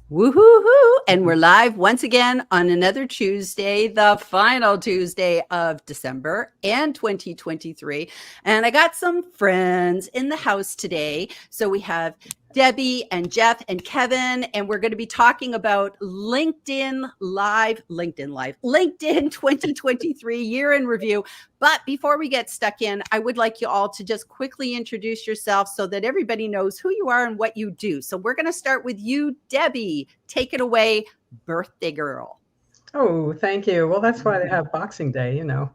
Woohoo! And we're live once again on another Tuesday, the final Tuesday of December and 2023. And I got some friends in the house today. So we have Debbie and Jeff and Kevin, and we're going to be talking about LinkedIn 2023 year in review. But before we get stuck in, I would like you all to just quickly introduce yourself so that everybody knows who you are and what you do. So we're going to start with you, Debbie. Take it away, birthday girl. Oh, thank you. Well, that's why they have Boxing Day, you know.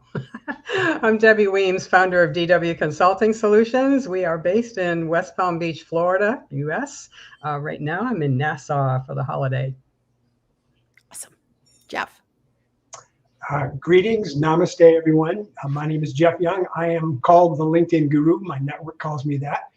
I'm Debbie Wemyss, founder of DW Consulting Solutions. We are based in West Palm Beach, Florida, US. Right now, I'm in Nassau for the holiday. Awesome. Jeff. Greetings. Namaste, everyone. My name is Jeff Young. I am called the LinkedIn Guru. My network calls me that.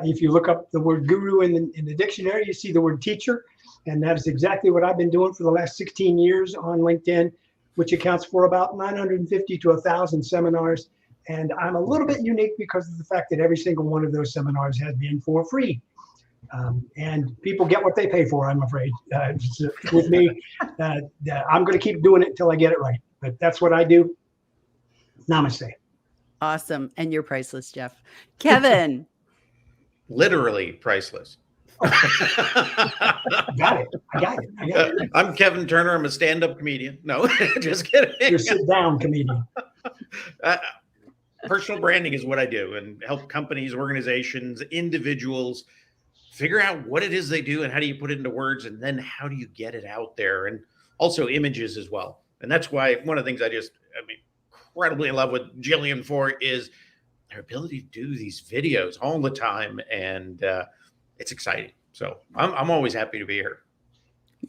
If you look up the word guru in the dictionary, you see the word teacher. And that is exactly what I've been doing for the last 16 years on LinkedIn, which accounts for about 950 to 1,000 seminars. And I'm a little bit unique because of the fact that every single one of those seminars has been for free. And people get what they pay for, I'm afraid. With me, I'm going to keep doing it until I get it right. But that's what I do. Namaste. Awesome. And you're priceless, Jeff. Kevin. Literally priceless. Got it. I got it. I'm Kevin Turner. I'm a stand-up comedian. No, just kidding. You're a sit-down comedian. Personal branding is what I do, and help companies, organizations, individuals figure out what it is they do and how do you put it into words, and then how do you get it out there, and also images as well. And that's why one of the things I'm incredibly in love with Gillian for is their ability to do these videos all the time, and it's exciting. So I'm always happy to be here.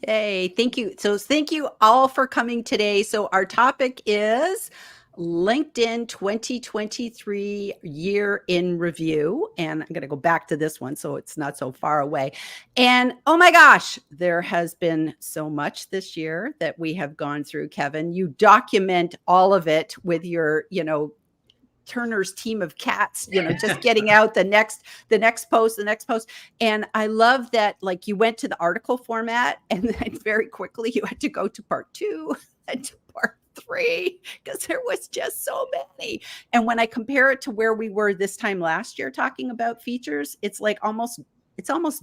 Yay. Thank you. So thank you all for coming today. So our topic is LinkedIn 2023 year in review. And I'm going to go back to this one so it's not so far away. And oh my gosh, there has been so much this year that we have gone through, Kevin. You document all of it with your, Turner's team of cats, just getting out the next post. And I love that, like, you went to the article format and then very quickly you had to go to part 2 and to part 3 because there was just so many. And when I compare it to where we were this time last year talking about features, it's like almost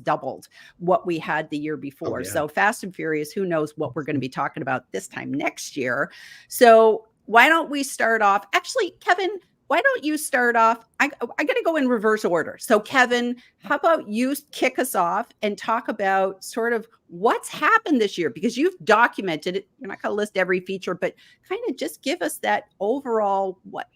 doubled what we had the year before. Oh, yeah. So Fast and Furious, who knows what we're going to be talking about this time next year. So why don't we start off? Actually, Kevin, why don't you start off? I got to go in reverse order. So Kevin, how about you kick us off and talk about sort of what's happened this year? Because you've documented it. You're not going to list every feature, but kind of just give us that overall, what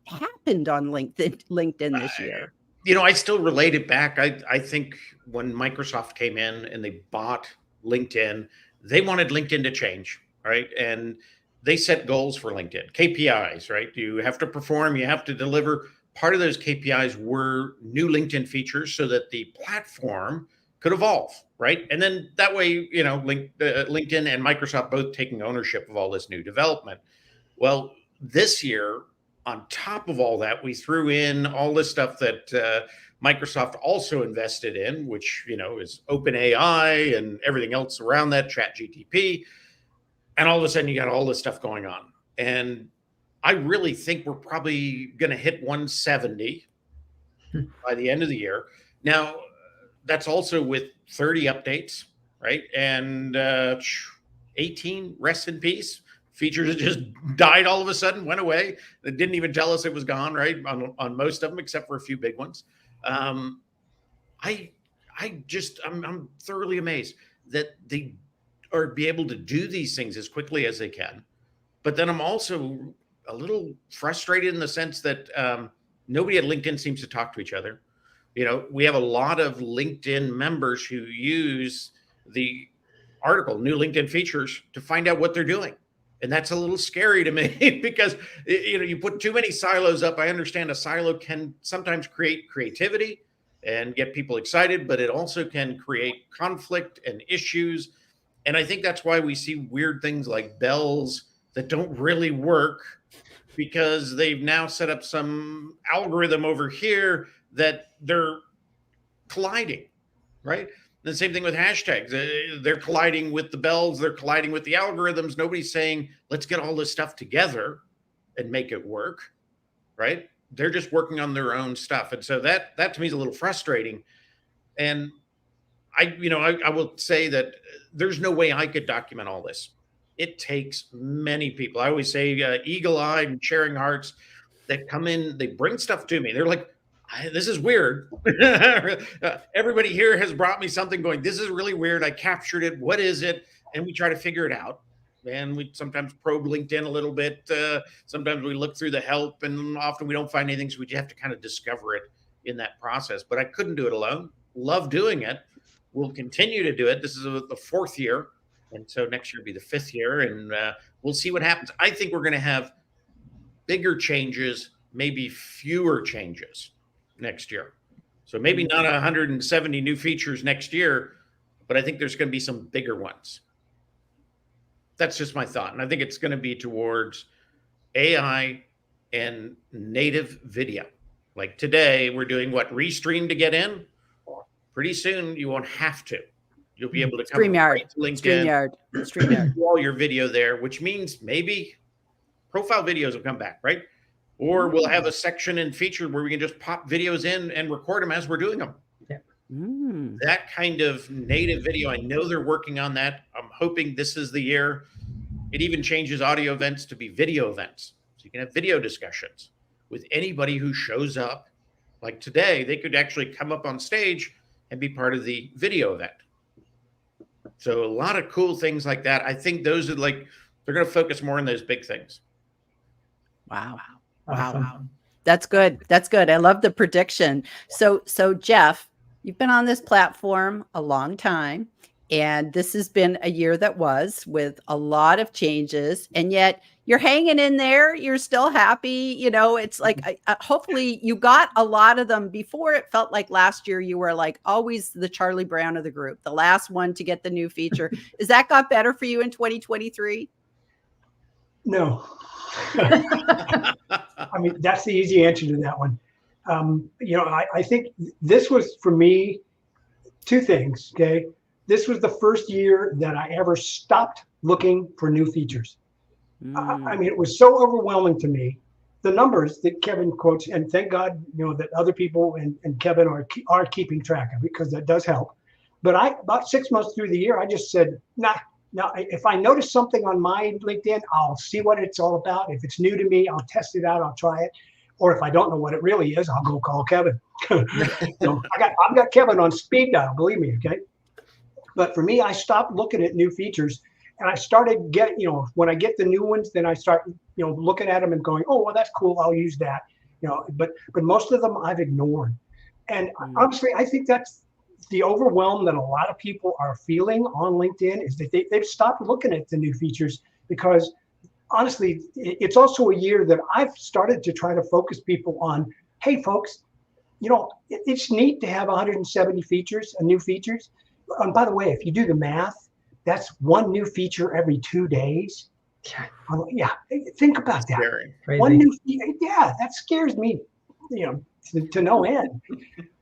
happened on LinkedIn this year? I still relate it back. I think when Microsoft came in and they bought LinkedIn, they wanted LinkedIn to change, right? And they set goals for LinkedIn, KPIs, right? You have to perform, you have to deliver. Part of those KPIs were new LinkedIn features so that the platform could evolve, right? And then that way, LinkedIn and Microsoft both taking ownership of all this new development. Well, this year, on top of all that, we threw in all this stuff that Microsoft also invested in, which, is OpenAI and everything else around that, ChatGPT. And all of a sudden you got all this stuff going on. And I really think we're probably going to hit 170 by the end of the year. Now, that's also with 30 updates, right? And 18 rest in peace. Features that just died all of a sudden, went away. They didn't even tell us it was gone, right? On most of them, except for a few big ones. I'm thoroughly amazed that they or be able to do these things as quickly as they can. But then I'm also a little frustrated in the sense that nobody at LinkedIn seems to talk to each other. We have a lot of LinkedIn members who use the article, new LinkedIn features, to find out what they're doing. And that's a little scary to me because, you put too many silos up. I understand a silo can sometimes create creativity and get people excited, but it also can create conflict and issues. And I think that's why we see weird things like bells that don't really work because they've now set up some algorithm over here that they're colliding, right? The same thing with hashtags. They're colliding with the bells. They're colliding with the algorithms. Nobody's saying, let's get all this stuff together and make it work, right? They're just working on their own stuff. And so that to me is a little frustrating. And I will say that there's no way I could document all this. It takes many people. I always say eagle-eyed and sharing hearts that come in, they bring stuff to me. They're like, this is weird. Everybody here has brought me something going, this is really weird. I captured it. What is it? And we try to figure it out. And we sometimes probe LinkedIn a little bit. Sometimes we look through the help, and often we don't find anything. So we have to kind of discover it in that process. But I couldn't do it alone. Love doing it. We'll continue to do it. This is the 4th year. And so next year will be the 5th year. And we'll see what happens. I think we're going to have bigger changes, maybe fewer changes next year. So maybe not 170 new features next year, but I think there's going to be some bigger ones. That's just my thought. And I think it's going to be towards AI and native video. Like today, we're doing what? Restream to get in? Pretty soon, you won't have to. You'll be able to come right to LinkedIn, StreamYard. do all your video there, which means maybe profile videos will come back, right? Or we'll have a section and feature where we can just pop videos in and record them as we're doing them. Yeah. That kind of native video, I know they're working on that. I'm hoping this is the year. It even changes audio events to be video events. So you can have video discussions with anybody who shows up. Like today, they could actually come up on stage and be part of the video event. So a lot of cool things like that. I think those are they're going to focus more on those big things. Wow. Awesome. Wow. That's good. That's good. I love the prediction. So Jeff, you've been on this platform a long time, and this has been a year that was with a lot of changes, and yet you're hanging in there. You're still happy. It's like, hopefully you got a lot of them before. It felt like last year you were like always the Charlie Brown of the group, the last one to get the new feature. Is that got better for you in 2023? No. I mean, that's the easy answer to that one. I think this was, for me, 2 things, okay? This was the first year that I ever stopped looking for new features. I mean, it was so overwhelming to me. The numbers that Kevin quotes, and thank God, that other people and Kevin are keeping track of it, because that does help. But about 6 months through the year, I just said, nah. Now, if I notice something on my LinkedIn, I'll see what it's all about. If it's new to me, I'll test it out. I'll try it. Or if I don't know what it really is, I'll go call Kevin. I've got Kevin on speed dial, believe me, okay? But for me, I stopped looking at new features, and I started when I get the new ones, then I start, looking at them and going, oh, well, that's cool. I'll use that. But most of them I've ignored. And honestly, I think that's the overwhelm that a lot of people are feeling on LinkedIn, is that they've stopped looking at the new features, because honestly, it's also a year that I've started to try to focus people on, hey, folks, it's neat to have 170 features, new features. And by the way, if you do the math, that's 1 new feature every 2 days. Yeah, think about that. Crazy. 1 new feature, yeah, that scares me, to no end.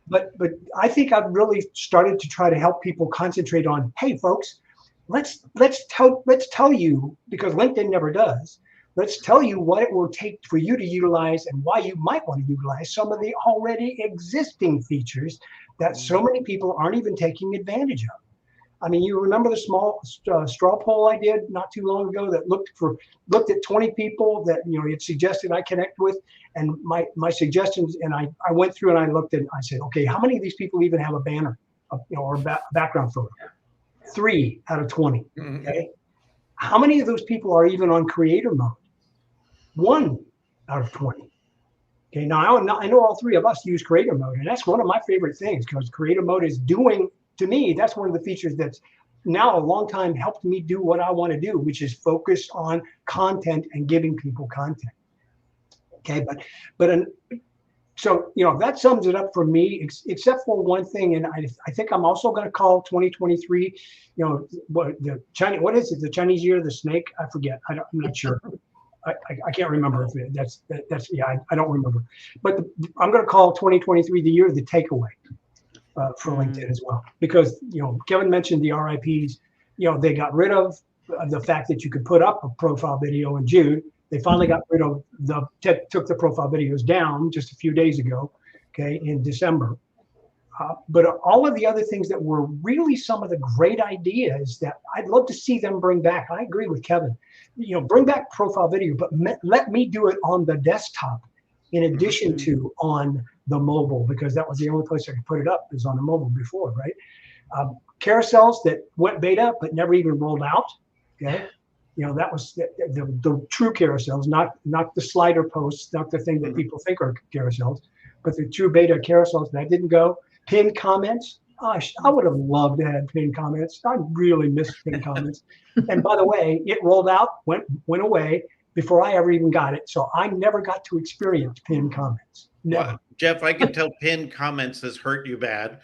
But I think I've really started to try to help people concentrate on, hey, folks, let's tell you, because LinkedIn never does, let's tell you what it will take for you to utilize and why you might want to utilize some of the already existing features that so many people aren't even taking advantage of. I mean, you remember the small straw poll I did not too long ago that looked at 20 people that it suggested I connect with, and my suggestions, and I went through and I looked at, I said, okay, how many of these people even have a banner, or a background photo? 3 out of 20. Okay, how many of those people are even on creator mode? 1 out of 20. Okay, now I know all 3 of us use creator mode, and that's one of my favorite things, because creator mode is doing. To me, that's one of the features that's now a long time helped me do what I want to do, which is focus on content and giving people content. Okay, so that sums it up for me, except for one thing, and I think I'm also going to call 2023, what is it? The Chinese year of the snake? I forget. I'm not sure. I can't remember if that's I don't remember. But I'm going to call 2023 the year of the takeaway. for LinkedIn as well. Because, Kevin mentioned the RIPs. They got rid of the fact that you could put up a profile video in June. They finally got rid of took the profile videos down just a few days ago, okay, in December. But all of the other things that were really some of the great ideas that I'd love to see them bring back. I agree with Kevin. Bring back profile video, but let me do it on the desktop in addition to on the mobile, because that was the only place I could put it up is on the mobile before, right? Carousels that went beta but never even rolled out. Okay, that was the true carousels, not the slider posts, not the thing that people think are carousels, but the true beta carousels that didn't go. Pinned comments. Gosh, I would have loved to have pinned comments. I really miss pinned comments. And by the way, it rolled out, went away before I ever even got it. So I never got to experience pinned comments. Never. Well, Jeff, I can tell pinned comments has hurt you bad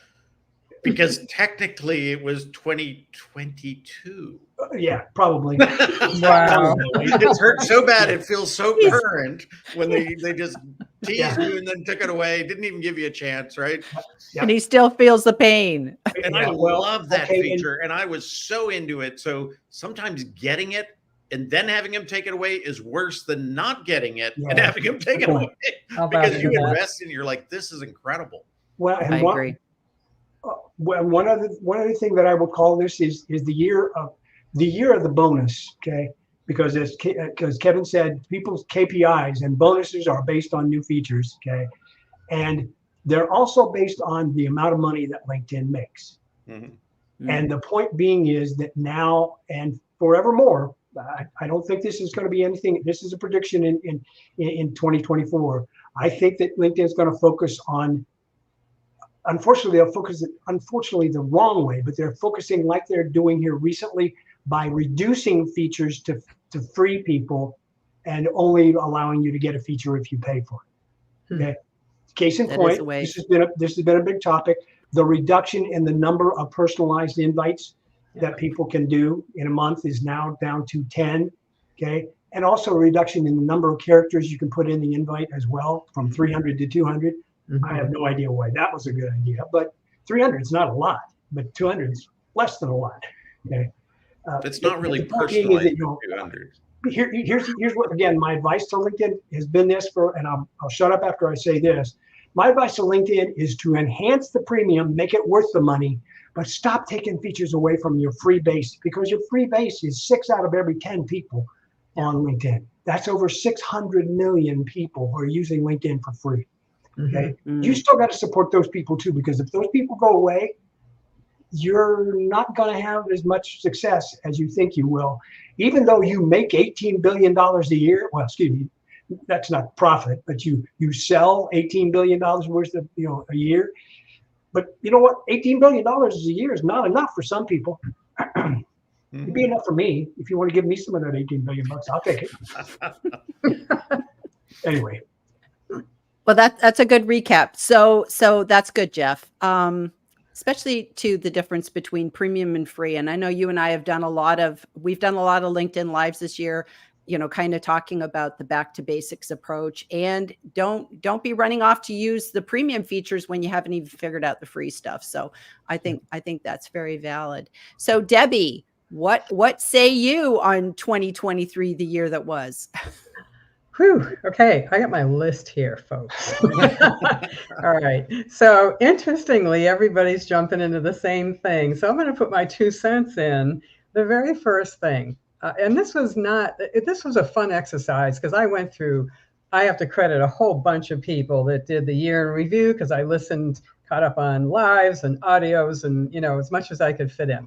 because technically it was 2022. Yeah, probably. Wow. It's hurt so bad it feels so current when they just teased you and then took it away, didn't even give you a chance, right? Yep. And he still feels the pain. And I love that feature, and I was so into it. So sometimes getting it and then having him take it away is worse than not getting it and having him take it away, because you invest in it, you're like, this is incredible. Well, and I agree. One other thing that I would call this is the year of the bonus, okay? Because because Kevin said, people's KPIs and bonuses are based on new features, okay? And they're also based on the amount of money that LinkedIn makes. And the point being is that now and forevermore, I don't think this is going to be anything. This is a prediction in 2024. I think that LinkedIn is going to focus on. Unfortunately, they'll focus the wrong way, but they're focusing like they're doing here recently by reducing features to free people and only allowing you to get a feature if you pay for it. Okay. Case in point, this has been a big topic. The reduction in the number of personalized invites that people can do in a month is now down to 10. Okay. And also a reduction in the number of characters you can put in the invite as well, from 300 to 200. I have no idea why that was a good idea, but 300 is not a lot, but 200 is less than a lot. Okay. It's not really personalized. 200. Here's what, again, my advice to LinkedIn has been this and I'll shut up after I say this. My advice to LinkedIn is to enhance the premium, make it worth the money, but stop taking features away from your free base, because your free base is 6 out of every 10 people on LinkedIn. That's over 600 million people who are using LinkedIn for free. Okay. You still got to support those people too, because if those people go away, you're not going to have as much success as you think you will. Even though you make $18 billion a year, well, excuse me, that's not profit, but you sell $18 billion worth of, a year. But you know what? $18 billion a year is not enough for some people. It'd be enough for me. If you want to give me some of that 18 billion bucks, I'll take it. Anyway. Well, that's a good recap. So that's good, Jeff. Especially to the difference between premium and free. And I know you and I have done we've done a lot of LinkedIn lives this year, kind of talking about the back to basics approach. And don't be running off to use the premium features when you haven't even figured out the free stuff. So I think that's very valid. So Debbie, what say you on 2023, the year that was? Whew. Okay, I got my list here, folks. All right. So interestingly, everybody's jumping into the same thing. So I'm going to put my 2 cents in. The very first thing, and this was a fun exercise, because I have to credit a whole bunch of people that did the year in review, because I caught up on lives and audios and, as much as I could fit in.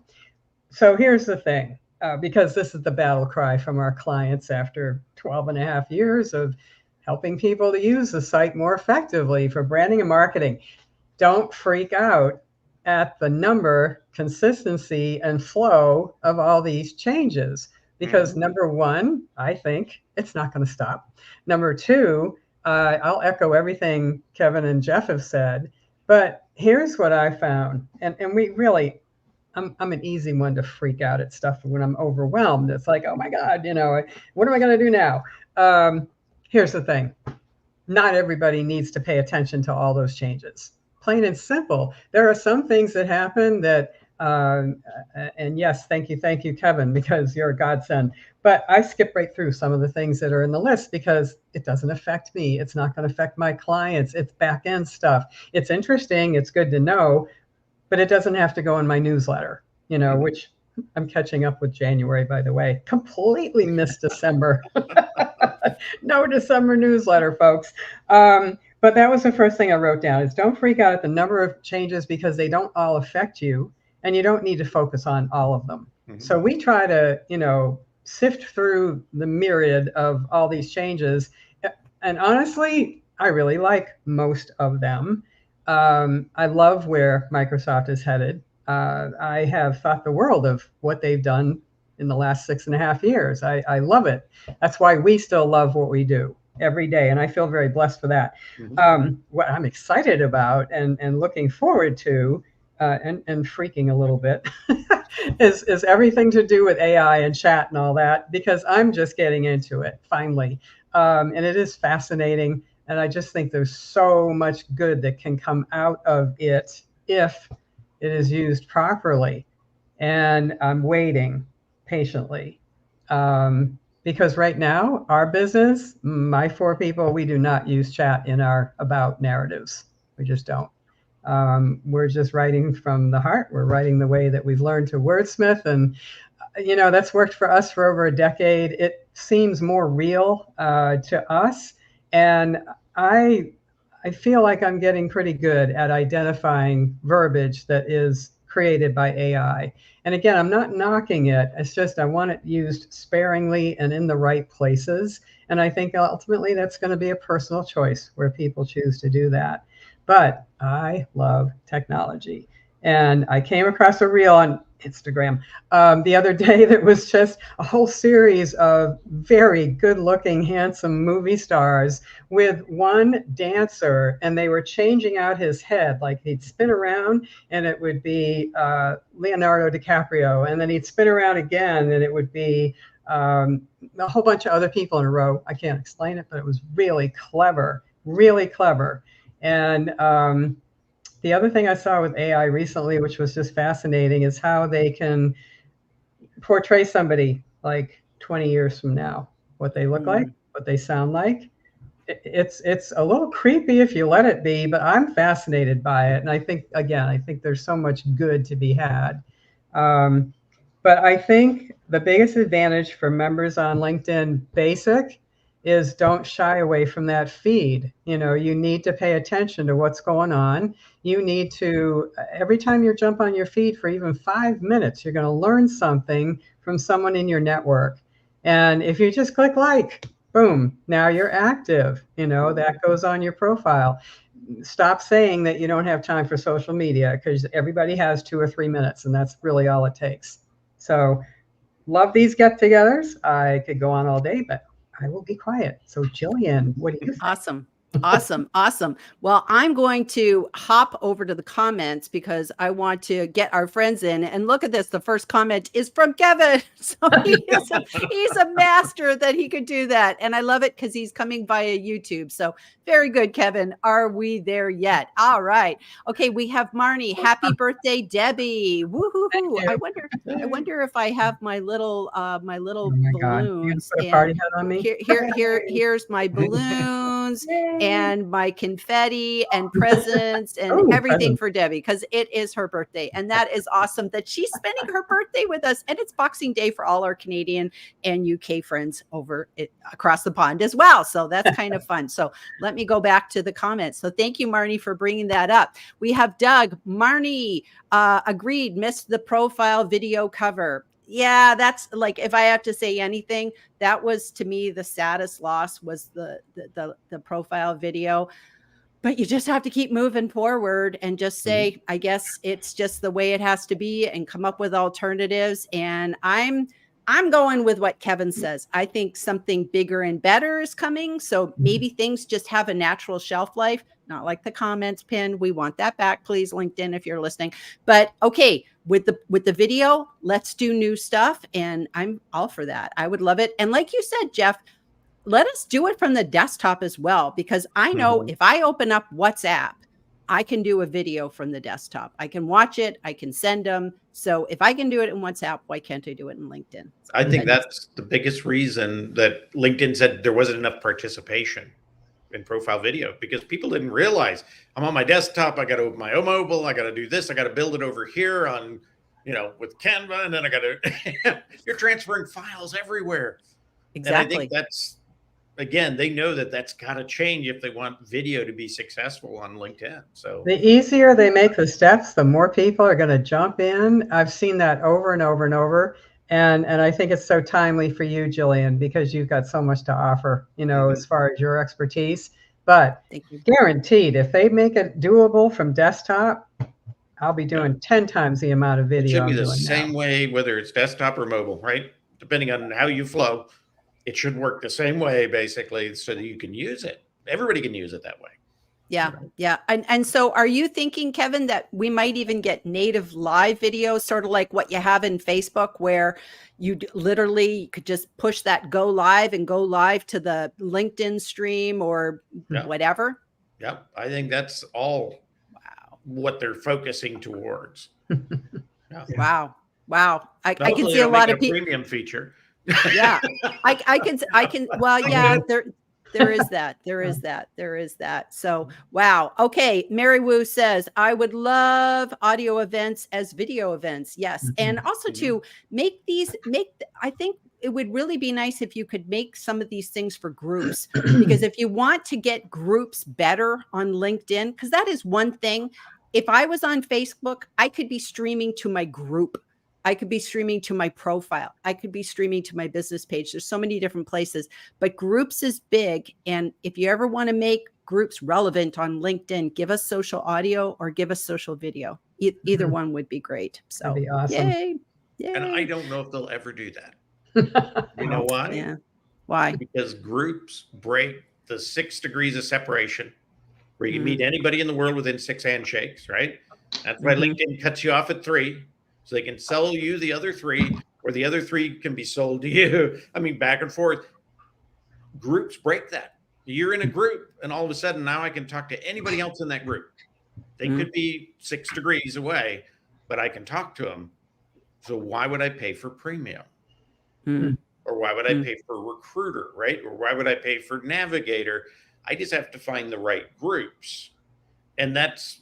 So here's the thing. Because this is the battle cry from our clients after 12 and a half years of helping people to use the site more effectively for branding and marketing. Don't freak out at the number, consistency, and flow of all these changes. Because number one, I think it's not going to stop. Number two, I'll echo everything Kevin and Jeff have said, but here's what I found. And we really, I'm an easy one to freak out at stuff when I'm overwhelmed. It's like, oh my God, what am I going to do now? Here's the thing. Not everybody needs to pay attention to all those changes. plain and simple. There are some things that happen that, and yes, thank you, Kevin, because you're a godsend. But I skip right through some of the things that are in the list because it doesn't affect me. It's not going to affect my clients. It's back end stuff. It's interesting. It's good to know, but it doesn't have to go in my newsletter, which I'm catching up with January, by the way. Completely missed December. No December newsletter, folks. But that was the first thing I wrote down is don't freak out at the number of changes because they don't all affect you and you don't need to focus on all of them. Mm-hmm. So we try to, sift through the myriad of all these changes. And honestly, I really like most of them. I love where Microsoft is headed. I have thought the world of what they've done in the last 6.5 years. I love it. That's why we still love what we do every day. And I feel very blessed for that. Mm-hmm. What I'm excited about and looking forward to and freaking a little bit is everything to do with AI and chat and all that, because I'm just getting into it finally. And it is fascinating. And I just think there's so much good that can come out of it if it is used properly. And I'm waiting patiently. Because right now, our business, my 4 people, we do not use chat in our about narratives. We just don't. We're just writing from the heart. We're writing the way that we've learned to wordsmith. And, that's worked for us for over a decade. It seems more real to us. And I feel like I'm getting pretty good at identifying verbiage that is created by AI. And again, I'm not knocking it. It's just I want it used sparingly and in the right places. And I think ultimately that's going to be a personal choice where people choose to do that. But I love technology. And I came across a reel on Instagram the other day that was just a whole series of very good-looking, handsome movie stars with one dancer, and they were changing out his head. Like he'd spin around and it would be Leonardo DiCaprio, and then he'd spin around again and it would be a whole bunch of other people in a row. I can't explain it, but it was really clever, really clever. And the other thing I saw with AI recently, which was just fascinating, is how they can portray somebody like 20 years from now, what they look like, what they sound like. It's a little creepy if you let it be, but I'm fascinated by it. And I think there's so much good to be had. But I think the biggest advantage for members on LinkedIn Basic is don't shy away from that feed. You need to pay attention to what's going on. You need to, every time you jump on your feed for even 5 minutes, you're going to learn something from someone in your network. And if you just click like, boom, now you're active. That goes on your profile. Stop saying that you don't have time for social media, because everybody has 2 or 3 minutes, and that's really all it takes. So love these get-togethers. I could go on all day, but I will be quiet. So Gillian, what do you think? Awesome. Well, I'm going to hop over to the comments because I want to get our friends in. And look at this. The first comment is from Kevin. So he's a master that he could do that. And I love it because he's coming via YouTube. So very good, Kevin. Are we there yet? All right. Okay. We have Marnie. Happy birthday, Debbie. Woohoo. I wonder if I have my little balloons. Put a party hat on me? Here's my balloons. And my confetti and presents and everything for Debbie, because it is her birthday. And that is awesome that she's spending her birthday with us. And it's Boxing Day for all our Canadian and UK friends across the pond as well. So that's kind of fun. So let me go back to the comments. So thank you, Marnie, for bringing that up. We have Doug. Marnie agreed, missed the profile video cover. Yeah, that's like, if I have to say anything, that was, to me, the saddest loss was the profile video. But you just have to keep moving forward and just say, I guess it's just the way it has to be, and come up with alternatives. And I'm going with what Kevin says. I think something bigger and better is coming. So maybe things just have a natural shelf life, not like the comments pin. We want that back, please, LinkedIn, if you're listening. But okay, with the video, let's do new stuff. And I'm all for that. I would love it. And like you said, Jeff, let us do it from the desktop as well, because I know if I open up WhatsApp, I can do a video from the desktop. I can watch it. I can send them. So if I can do it in WhatsApp, why can't I do it in LinkedIn? I think that's the biggest reason that LinkedIn said there wasn't enough participation in profile video, because people didn't realize I'm on my desktop. I got to open my mobile. I got to do this. I got to build it over here on, with Canva. And then I got to, you're transferring files everywhere. Exactly. And I think that's, again, they know that that's got to change if they want video to be successful on LinkedIn. So the easier they make the steps, the more people are going to jump in. I've seen that over and over and over. And I think it's so timely for you, Gillian, because you've got so much to offer, as far as your expertise. But guaranteed, if they make it doable from desktop, I'll be doing 10 times the amount of video. It should be the same way, whether it's desktop or mobile, right? Depending on how you flow, it should work the same way, basically, so that you can use it. Everybody can use it that way. Yeah. Yeah. And so are you thinking, Kevin, that we might even get native live videos, sort of like what you have in Facebook, where you literally could just push that go live and go live to the LinkedIn stream or whatever? Yep. I think that's all what they're focusing towards. Wow. I can see a lot of people. Premium feature. Yeah. I can. Well, yeah, there is that. So, wow. Okay. Mary Wu says, I would love audio events as video events. Yes. And also to I think it would really be nice if you could make some of these things for groups, because if you want to get groups better on LinkedIn, because that is one thing. If I was on Facebook, I could be streaming to my group. I could be streaming to my profile. I could be streaming to my business page. There's so many different places, but groups is big. And if you ever want to make groups relevant on LinkedIn, give us social audio or give us social video. Either one would be great. So that'd be awesome. Yay. And I don't know if they'll ever do that. You know why? Yeah. Why? Because groups break the 6 degrees of separation, where you can meet anybody in the world within 6 handshakes, right? That's why LinkedIn cuts you off at 3. So they can sell you the other 3, or the other 3 can be sold to you. I mean, back and forth. Groups break that. You're in a group, and all of a sudden now I can talk to anybody else in that group. They could be 6 degrees away, but I can talk to them. So why would I pay for premium? Or why would I pay for recruiter, right? Or why would I pay for navigator? I just have to find the right groups. And that's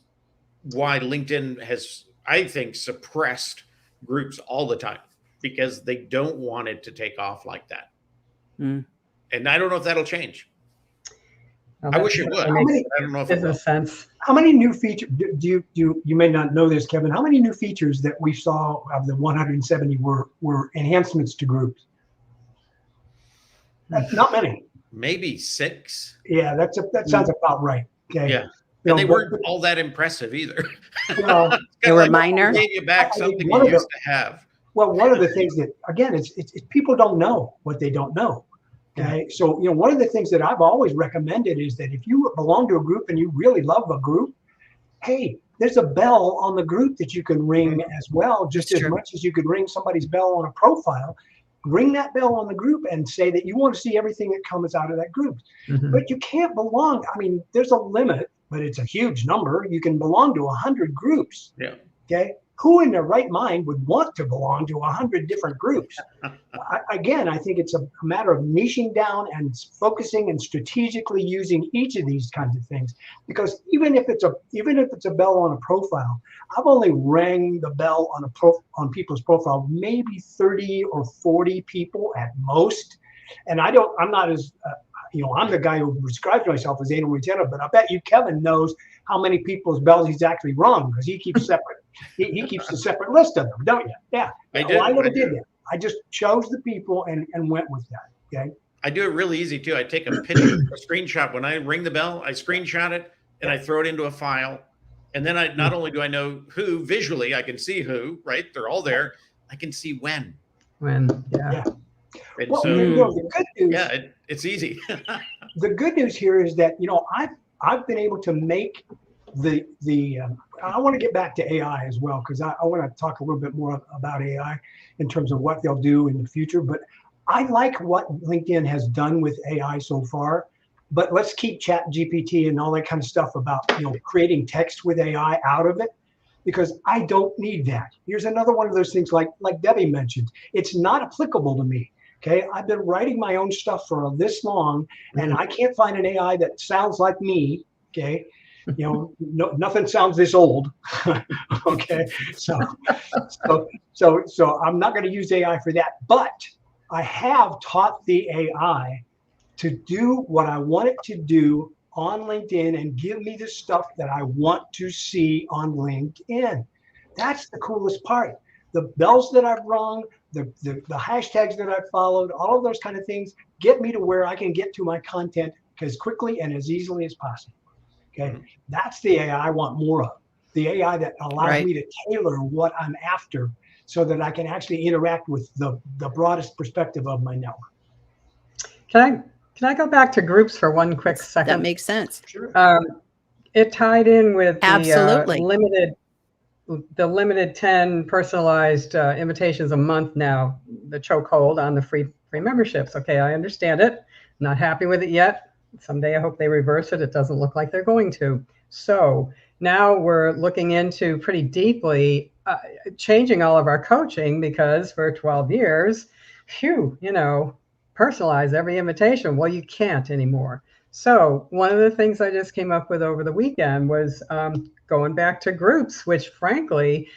why LinkedIn has, I think, suppressed groups all the time, because they don't want it to take off like that. And I don't know if that'll change. Well, I wish it would. I don't know if it will. Sense. How many new features you may not know this, Kevin? How many new features that we saw of the 170 were enhancements to groups? Not many. Maybe 6. Yeah, that sounds about right. Okay. Yeah. And they weren't all that impressive either. They were minor. Gave you back something you used to have. Well, one of the things that, again, it's people don't know what they don't know. Okay. So, one of the things that I've always recommended is that if you belong to a group and you really love a group, hey, there's a bell on the group that you can ring as well, just as much as you could ring somebody's bell on a profile. Ring that bell on the group and say that you want to see everything that comes out of that group. But you can't belong. I mean, there's a limit, but it's a huge number. You can belong to 100 groups. Yeah. Okay. Who in their right mind would want to belong to 100 different groups? Again, I think it's a matter of niching down and focusing and strategically using each of these kinds of things. Because even if it's a bell on a profile, I've only rang the bell on people's profile maybe 30 or 40 people at most, and I'm not as I'm the guy who describes myself as anal retentive, but I bet you Kevin knows how many people's bells he's actually rung, because he keeps separate. He keeps a separate list of them, don't you? Yeah. I never did that. I just chose the people and went with that. Okay. I do it really easy too. I take a picture, a screenshot. When I ring the bell, I screenshot it and I throw it into a file. And then I not only do I know who visually, I can see who, right? They're all there. I can see when. Yeah. And well, so, the good news, it's easy. The good news here is that I've been able to make I want to get back to AI as well, because I want to talk a little bit more about AI in terms of what they'll do in the future. But I like what LinkedIn has done with AI so far. but let's keep Chat GPT and all that kind of stuff about, creating text with AI out of it, because I don't need that. Here's another one of those things like Debbie mentioned. It's not applicable to me. Okay, I've been writing my own stuff for this long, and I can't find an AI that sounds like me. Okay, nothing sounds this old. Okay, so I'm not going to use AI for that. But I have taught the AI to do what I want it to do on LinkedIn and give me the stuff that I want to see on LinkedIn. That's the coolest part. The bells that I've rung, the hashtags that I've followed, all of those kind of things get me to where I can get to my content as quickly and as easily as possible. Okay, that's the AI I want more of. The AI that allows me to tailor what I'm after so that I can actually interact with the broadest perspective of my network. Can I go back to groups for one quick second? That makes sense. Sure. It tied in with Absolutely. the limited 10 personalized invitations a month now, the chokehold on the free memberships. Okay, I understand it. Not happy with it yet. Someday I hope they reverse it. It doesn't look like they're going to. So now we're looking into pretty deeply changing all of our coaching, because for 12 years, personalize every invitation. Well, you can't anymore. So one of the things I just came up with over the weekend was going back to groups, which frankly,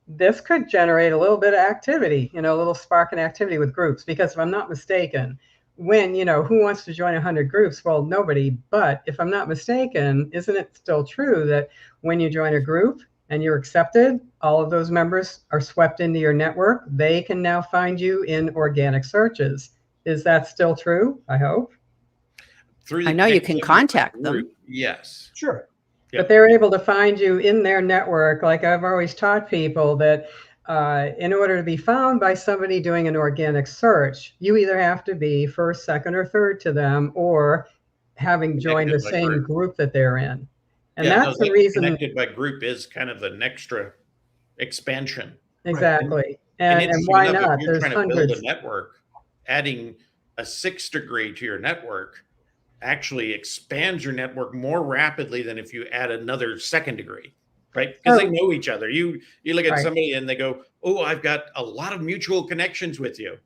this could generate a little bit of activity, a little spark in activity with groups. Because if I'm not mistaken, when, who wants to join 100 groups? Well, nobody. But if I'm not mistaken, isn't it still true that when you join a group and you're accepted, all of those members are swept into your network? They can now find you in organic searches. Is that still true? I hope. I know you can contact them. Yes. Sure. But they're able to find you in their network. Like I've always taught people that in order to be found by somebody doing an organic search, you either have to be first, second, or third to them, or having joined the same group that they're in. And that's the reason. Connected by group is kind of an extra expansion. Exactly. Right. And why not? If you're There's trying hundreds. to build a network, adding a 6th degree to your network actually expands your network more rapidly than if you add another 2nd degree, right? Because they know each other. You look at somebody and they go, "Oh, I've got a lot of mutual connections with you."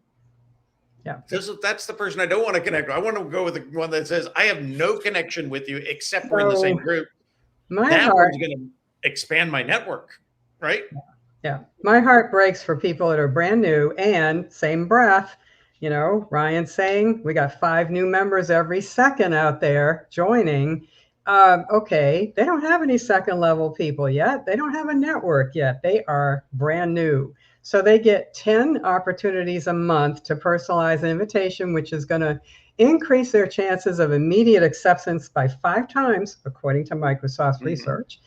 Yeah. That's the person I don't want to connect with. I want to go with the one that says, "I have no connection with you except we're in the same group." That one's going to expand my network, right? Yeah. My heart breaks for people that are brand new, and same breath, Ryan's saying we got 5 new members every second out there joining. Okay, they don't have any 2nd level people yet. They don't have a network yet. They are brand new. So they get 10 opportunities a month to personalize an invitation, which is going to increase their chances of immediate acceptance by 5 times, according to Microsoft's research.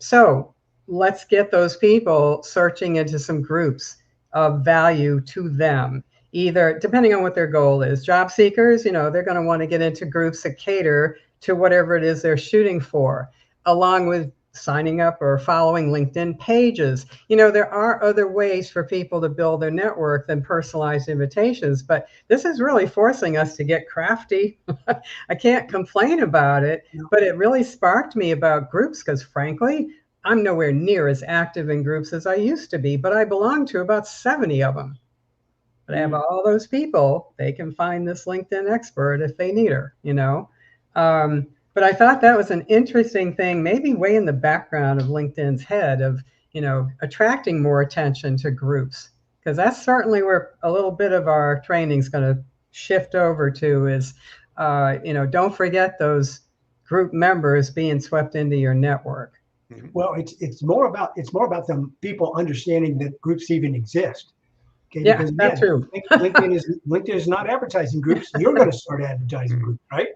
So let's get those people searching into some groups of value to them. Either, depending on what their goal is, job seekers, they're going to want to get into groups that cater to whatever it is they're shooting for, along with signing up or following LinkedIn pages. There are other ways for people to build their network than personalized invitations, but this is really forcing us to get crafty. I can't complain about it, but it really sparked me about groups, because frankly, I'm nowhere near as active in groups as I used to be, but I belong to about 70 of them. But I have all those people. They can find this LinkedIn expert if they need her, But I thought that was an interesting thing, maybe way in the background of LinkedIn's head of, attracting more attention to groups, because that's certainly where a little bit of our training is going to shift over to is, don't forget those group members being swept into your network. Well, it's more about them people understanding that groups even exist. Okay, yeah, because that's true. LinkedIn is not advertising groups. You're going to start advertising groups, right?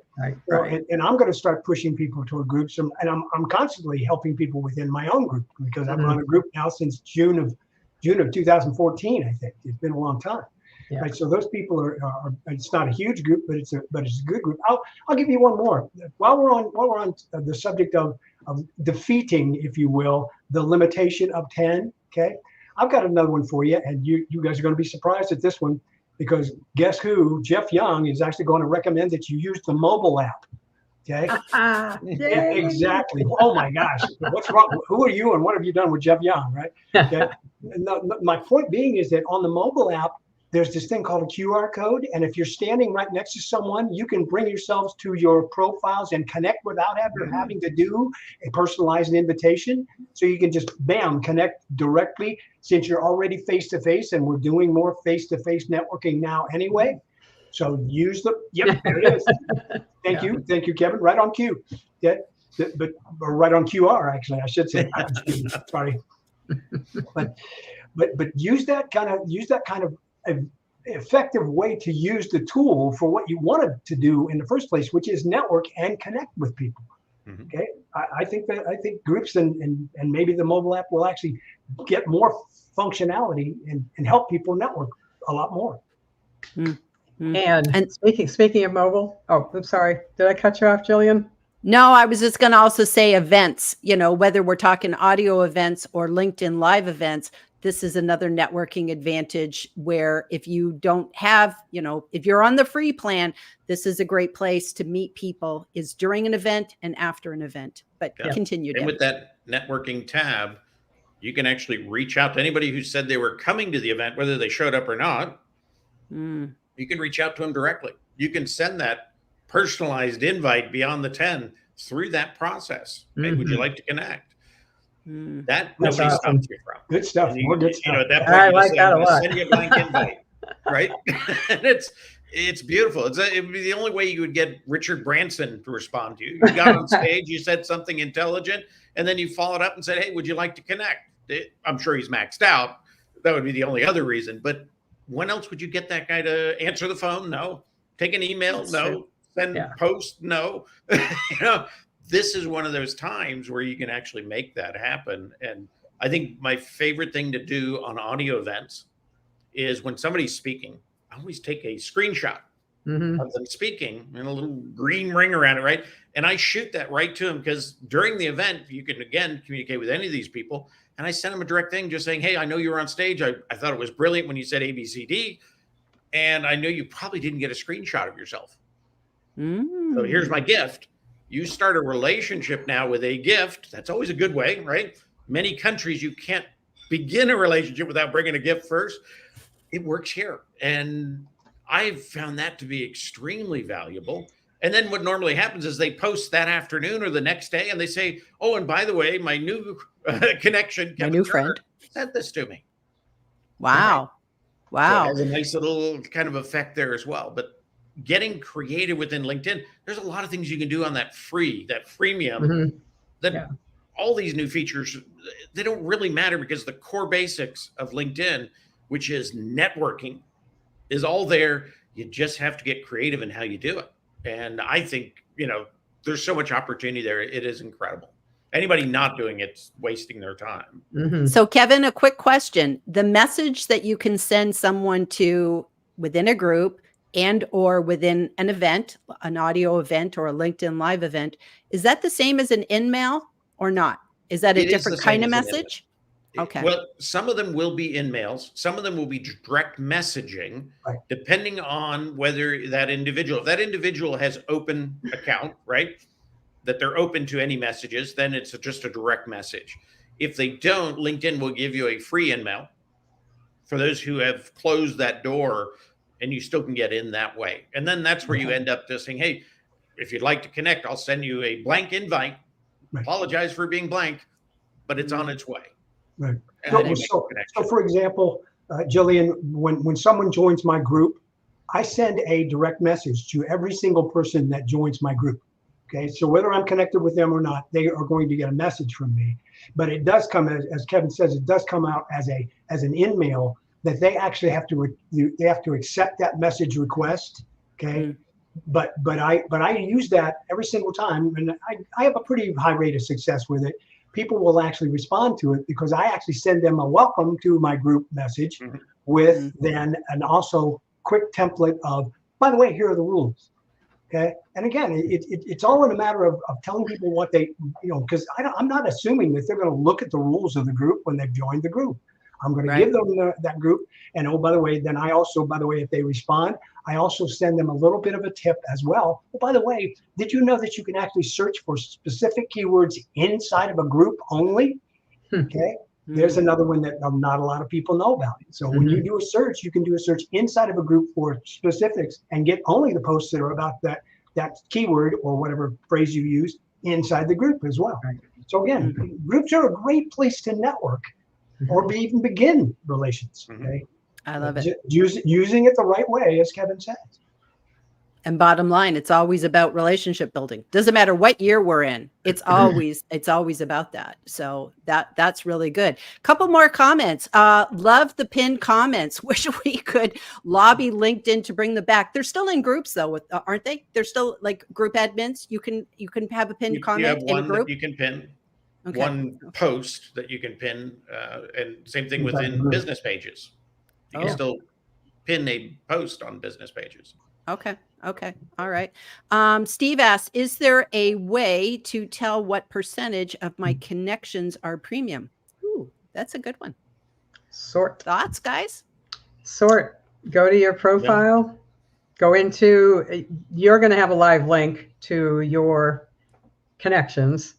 Right. And I'm going to start pushing people toward groups, and I'm constantly helping people within my own group, because I've run a group now since June of 2014. I think it's been a long time. Yeah. Right. So those people are it's not a huge group, but it's a good group. I'll give you one more. While we're on the subject of defeating, if you will, the limitation of 10. Okay. I've got another one for you, and you guys are going to be surprised at this one, because guess who? Jeff Young is actually going to recommend that you use the mobile app. Okay. Ah, Yeah, yay. exactly. Oh my gosh, what's wrong? Who are you, and what have you done with Jeff Young, right? Okay. My point being is that on the mobile app, there's this thing called a QR code, and if you're standing right next to someone, you can bring yourselves to your profiles and connect without having to do a personalized invitation. So you can just bam, connect directly since you're already face to face, and we're doing more face to face networking now anyway. So use the there it is. Thank you, Kevin. Right on cue. Yeah, or right on QR, actually, I should say. Sorry, but use that kind of effective way to use the tool for what you wanted to do in the first place, which is network and connect with people. Okay, I think groups and maybe the mobile app will actually get more functionality and help people network a lot more. And speaking of mobile, oh, I'm sorry. Did I cut you off, Gillian? No, I was just going to also say events, whether we're talking audio events or LinkedIn live events, this is another networking advantage where if you don't have, if you're on the free plan, this is a great place to meet people is during an event and after an event. But continue. And with that networking tab, you can actually reach out to anybody who said they were coming to the event, whether they showed up or not. You can reach out to them directly. You can send that personalized invite beyond the 10 through that process. Hey, would you like to connect? That nobody stops you from. Good stuff. More good stuff. At that point, I like that a lot. Send you a blank invite, right? And it's beautiful. It would be the only way you would get Richard Branson to respond to you. You got on stage, you said something intelligent, and then you followed up and said, "Hey, would you like to connect?" I'm sure he's maxed out. That would be the only other reason. But when else would you get that guy to answer the phone? No. Take an email? That's no. true. Send post? No. This is one of those times where you can actually make that happen. And I think my favorite thing to do on audio events is when somebody's speaking, I always take a screenshot of them speaking and a little green ring around it, right? And I shoot that right to them because during the event, you can, again, communicate with any of these people. And I sent them a direct thing just saying, hey, I know you were on stage. I thought it was brilliant when you said ABCD. And I know you probably didn't get a screenshot of yourself. So here's my gift. You start a relationship now with a gift. That's always a good way, right? Many countries, you can't begin a relationship without bringing a gift first. It works here. And I've found that to be extremely valuable. And then what normally happens is they post that afternoon or the next day and they say, oh, and by the way, my new connection, my new friend, sent this to me. Wow. Wow. So it has a nice little kind of effect there as well. But getting creative within LinkedIn, there's a lot of things you can do on that freemium that all these new features, they don't really matter because the core basics of LinkedIn, which is networking, is all there. You just have to get creative in how you do it. And I think, there's so much opportunity there. It is incredible. Anybody not doing it's wasting their time. So Kevin, a quick question. The message that you can send someone to within a group and or within an event, an audio event or a LinkedIn live event, is that the same as an in-mail or not? Is that a different kind of message? Okay. Well, some of them will be in-mails. Some of them will be direct messaging, depending on whether that individual, if that individual has open account, right, that they're open to any messages, then it's just a direct message. If they don't, LinkedIn will give you a free in-mail for those who have closed that door, and you still can get in that way. And then that's where you end up just saying, hey, if you'd like to connect, I'll send you a blank invite. Apologize for being blank, but it's on its way. Right. So for example, Gillian, when someone joins my group, I send a direct message to every single person that joins my group. Okay, so whether I'm connected with them or not, they are going to get a message from me. But it does come, as Kevin says, it does come out as an in-mail that they actually have to accept that message request. Okay, but I use that every single time, and I have a pretty high rate of success with it. People will actually respond to it because I actually send them a welcome to my group message with then an also quick template of, by the way, here are the rules. Okay. And again, it's all in a matter of telling people what they, because I'm not assuming that they're going to look at the rules of the group when they've joined the group. I'm going to Right. give them that group. And oh, by the way, then I also, by the way, if they respond, I also send them a little bit of a tip as well. Oh, by the way, did you know that you can actually search for specific keywords inside of a group only? Okay. There's another one that not a lot of people know about. So when you do a search, you can do a search inside of a group for specifics and get only the posts that are about that keyword or whatever phrase you use inside the group as well. So again, groups are a great place to network or even begin relations. Okay. I love it. Using it the right way, as Kevin said. And bottom line, it's always about relationship building. Doesn't matter what year we're in. It's always about that. So that's really good. Couple more comments. Love the pinned comments. Wish we could lobby LinkedIn to bring them back. They're still in groups though, aren't they? They're still like group admins. You can have a pinned comment you have in a one group. that you can pin. Okay. One post that you can pin, and same thing within business pages. You can still pin a post on business pages. Okay. All right. Steve asks, is there a way to tell what percentage of my connections are premium? Ooh, that's a good one. Sort. Thoughts, guys? Sort. Go to your profile. Go into, you're going to have a live link to your connections.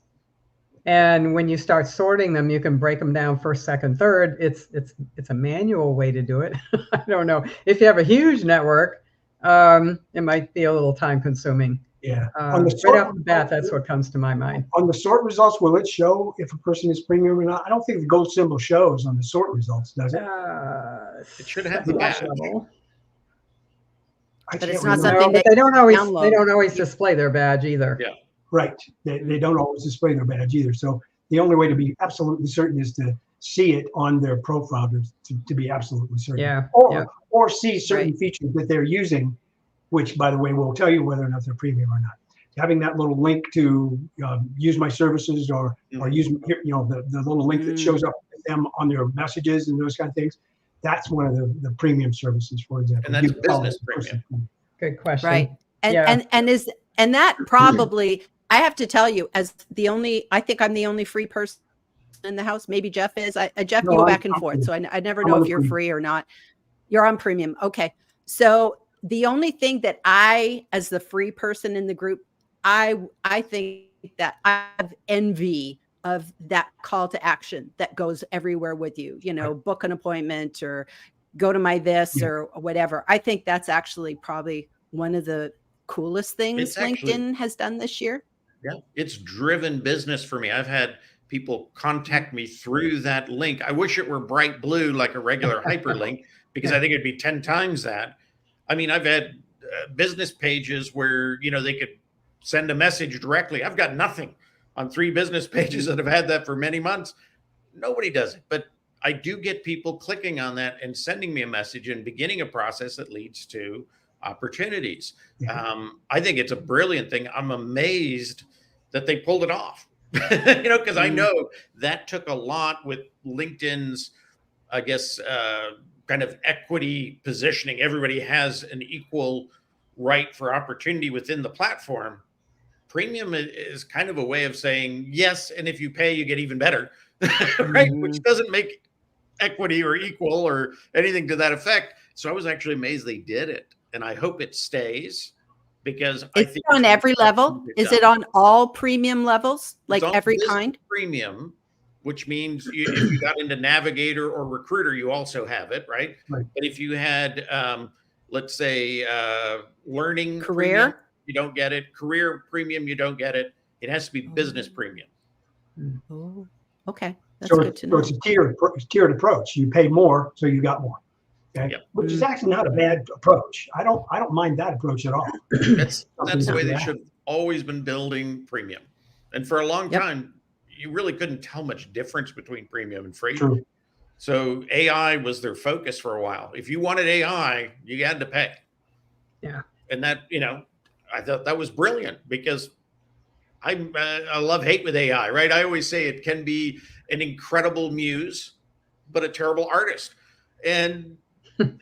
And when you start sorting them, you can break them down first, second, third. It's a manual way to do it. I don't know. If you have a huge network, it might be a little time consuming. Yeah. On the right off the bat, that's what comes to my mind. On the sort results, will it show if a person is premium or not? I don't think the gold symbol shows on the sort results, does it? It should have the badge. But it's not something but that they don't always download. they don't always display their badge either. Yeah. Right. They don't always display their badge either. So the only way to be absolutely certain is to see it on their profile to be absolutely certain. Yeah. Or see certain features that they're using, which, by the way, will tell you whether or not they're premium or not. Having that little link to use my services or use the little link that shows up with them on their messages and those kind of things. That's one of the premium services, for example. And that's business premium. Good question. Right. And that probably, I have to tell you, as I think I'm the only free person in the house. Maybe Jeff is. Jeff, you go back and forth. So I never know if you're free or not. You're on premium. Okay. So the only thing that I, as the free person in the group, I think that I have envy of that call to action that goes everywhere with you, book an appointment or go to my this or whatever. I think that's actually probably one of the coolest things LinkedIn has done this year. Yeah. It's driven business for me. I've had people contact me through that link. I wish it were bright blue like a regular hyperlink, because I think it'd be 10 times that. I mean, I've had business pages where, they could send a message directly. I've got nothing on 3 business pages that have had that for many months. Nobody does it, but I do get people clicking on that and sending me a message and beginning a process that leads to opportunities. I think it's a brilliant thing. I'm amazed that they pulled it off, because I know that took a lot with LinkedIn's, I guess, kind of equity positioning. Everybody has an equal right for opportunity within the platform. Premium is kind of a way of saying yes, and if you pay, you get even better, right? Which doesn't make equity or equal or anything to that effect. So I was actually amazed they did it, and I hope it stays, because I think on every level. Is it on all premium levels, like every kind? Premium, which means if you got into Navigator or Recruiter, you also have it, right? But if you had, let's say, Learning Career, premium, you don't get it. Career Premium, you don't get it. It has to be Business Premium. Oh, okay. That's so good to know. So it's a tiered approach. You pay more, so you got more. Okay, which is actually not a bad approach. I don't mind that approach at all. That's the way they should have always been building premium. And for a long time, you really couldn't tell much difference between premium and free. True. So AI was their focus for a while. If you wanted AI, you had to pay. Yeah. And that, I thought that was brilliant, because I love hate with AI, right? I always say it can be an incredible muse, but a terrible artist. And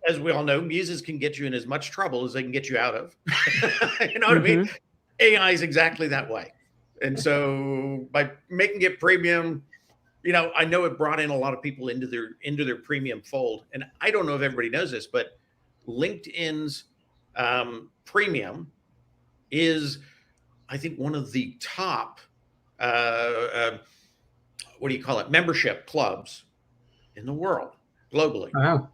as we all know, muses can get you in as much trouble as they can get you out of. You know what I mean? AI is exactly that way. And so by making it premium, I know it brought in a lot of people into their premium fold. And I don't know if everybody knows this, but LinkedIn's premium is, I think, one of the top, what do you call it, membership clubs in the world globally. Wow.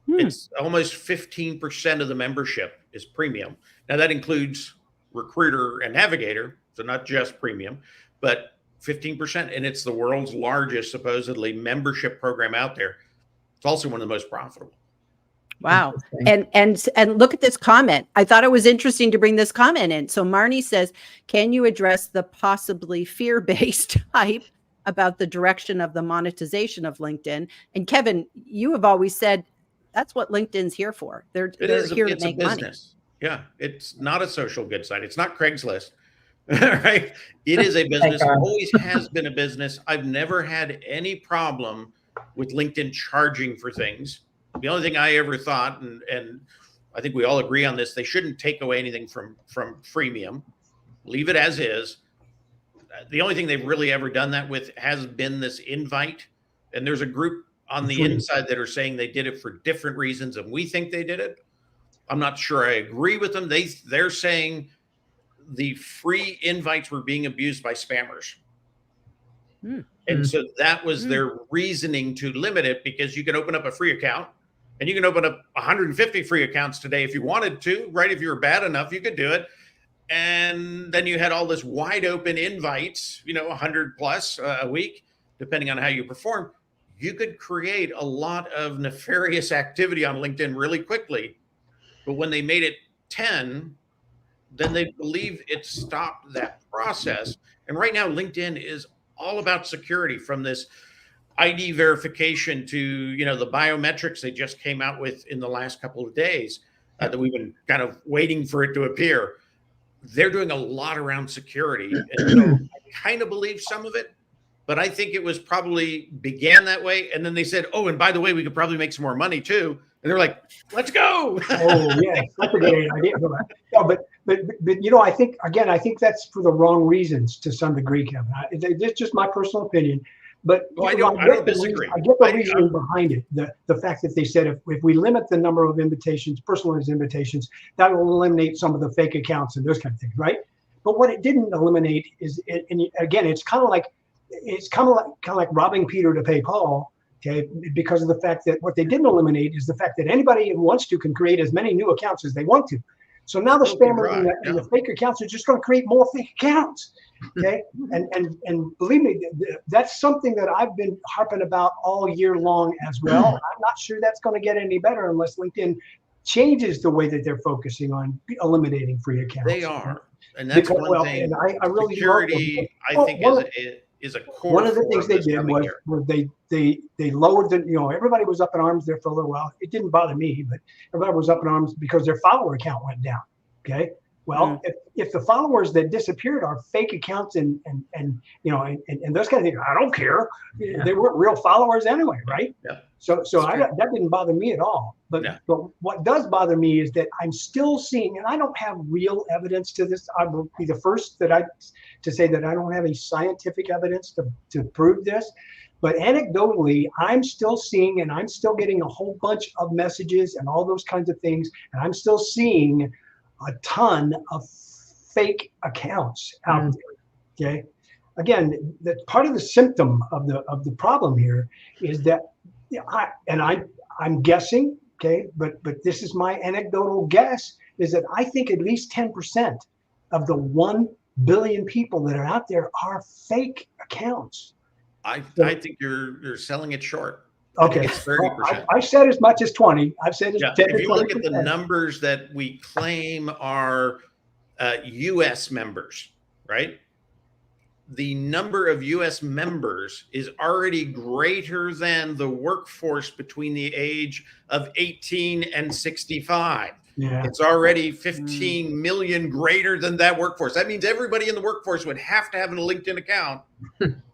It's almost 15% of the membership is premium. Now that includes Recruiter and Navigator, so not just premium, but 15%, and it's the world's largest supposedly membership program out there. It's also one of the most profitable. Wow. And look at this comment. I thought it was interesting to bring this comment in. So Marnie says, can you address the possibly fear-based hype about the direction of the monetization of LinkedIn? And Kevin, you have always said that's what LinkedIn's here for. They're here to make money. Yeah, it's not a social good site. It's not Craigslist. Right? It is a business. Always has been a business. I've never had any problem with LinkedIn charging for things. The only thing I ever thought, and I think we all agree on this, they shouldn't take away anything from freemium. Leave it as is. The only thing they've really ever done that with has been this invite. And there's a group on the inside that are saying they did it for different reasons, and we think they did it. I'm not sure I agree with them. They're saying the free invites were being abused by spammers. And so that was their reasoning to limit it, because you can open up a free account and you can open up 150 free accounts today if you wanted to, right? If you were bad enough, you could do it. And then you had all this wide open invites, 100 plus a week, depending on how you perform. You could create a lot of nefarious activity on LinkedIn really quickly. But when they made it 10, then they believe it stopped that process. And right now, LinkedIn is all about security, from this ID verification to, the biometrics they just came out with in the last couple of days that we've been kind of waiting for it to appear. They're doing a lot around security. And so I kind of believe some of it, but I think it was probably began that way. And then they said, oh, and by the way, we could probably make some more money too. And they're like, let's go. Oh, yeah, that's a good idea. No, but I think that's for the wrong reasons to some degree, Kevin. It's just my personal opinion. But I don't disagree. I get the reasoning behind it. The fact that they said if we limit the number of invitations, personalized invitations, that will eliminate some of the fake accounts and those kind of things, right? But what it didn't eliminate is, and again, it's kind of like robbing Peter to pay Paul. Okay, because of the fact that what they didn't eliminate is the fact that anybody who wants to can create as many new accounts as they want to. So now the spammers and the fake accounts are just going to create more fake accounts. Okay, and believe me, that's something that I've been harping about all year long as well. I'm not sure that's going to get any better unless LinkedIn changes the way that they're focusing on eliminating free accounts. They are, and that's one thing. And I really security, I think, is a core. One of the things they did was they lowered the, everybody was up in arms there for a little while. It didn't bother me, but everybody was up in arms because their follower count went down. Okay. Well, if the followers that disappeared are fake accounts and those kind of things, I don't care. Yeah. They weren't real followers anyway, right? Yeah. So that didn't bother me at all. But what does bother me is that I'm still seeing, and I don't have real evidence to this. I will be the first to say that I don't have any scientific evidence to prove this. But anecdotally, I'm still seeing, and I'm still getting a whole bunch of messages and all those kinds of things, and I'm still seeing a ton of fake accounts out there. Okay, again, that part of the symptom of the problem here is that I'm guessing. Okay, but this is my anecdotal guess, is that I think at least 10% of the 1 billion people that are out there are fake accounts. I think you're selling it short. Okay, it's 30%. I said as much as 20. I've said as 10 to 20%. If you look at the numbers that we claim are U.S. members, right? The number of U.S. members is already greater than the workforce between the age of 18 and 65. Yeah. It's already 15 million greater than that workforce. That means everybody in the workforce would have to have a LinkedIn account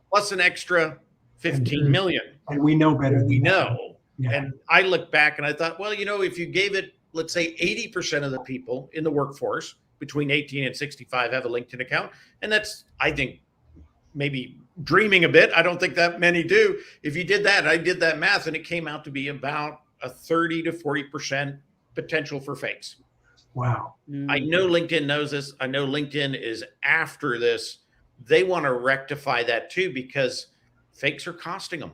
plus an extra 15 million. And we know better. We know. Yeah. And I look back and I thought, well, if you gave it, let's say 80% of the people in the workforce between 18 and 65 have a LinkedIn account. And that's, I think, maybe dreaming a bit. I don't think that many do. If you did that, I did that math, and it came out to be about a 30 to 40% potential for fakes. Wow. I know LinkedIn knows this. I know LinkedIn is after this. They want to rectify that too, because fakes are costing them.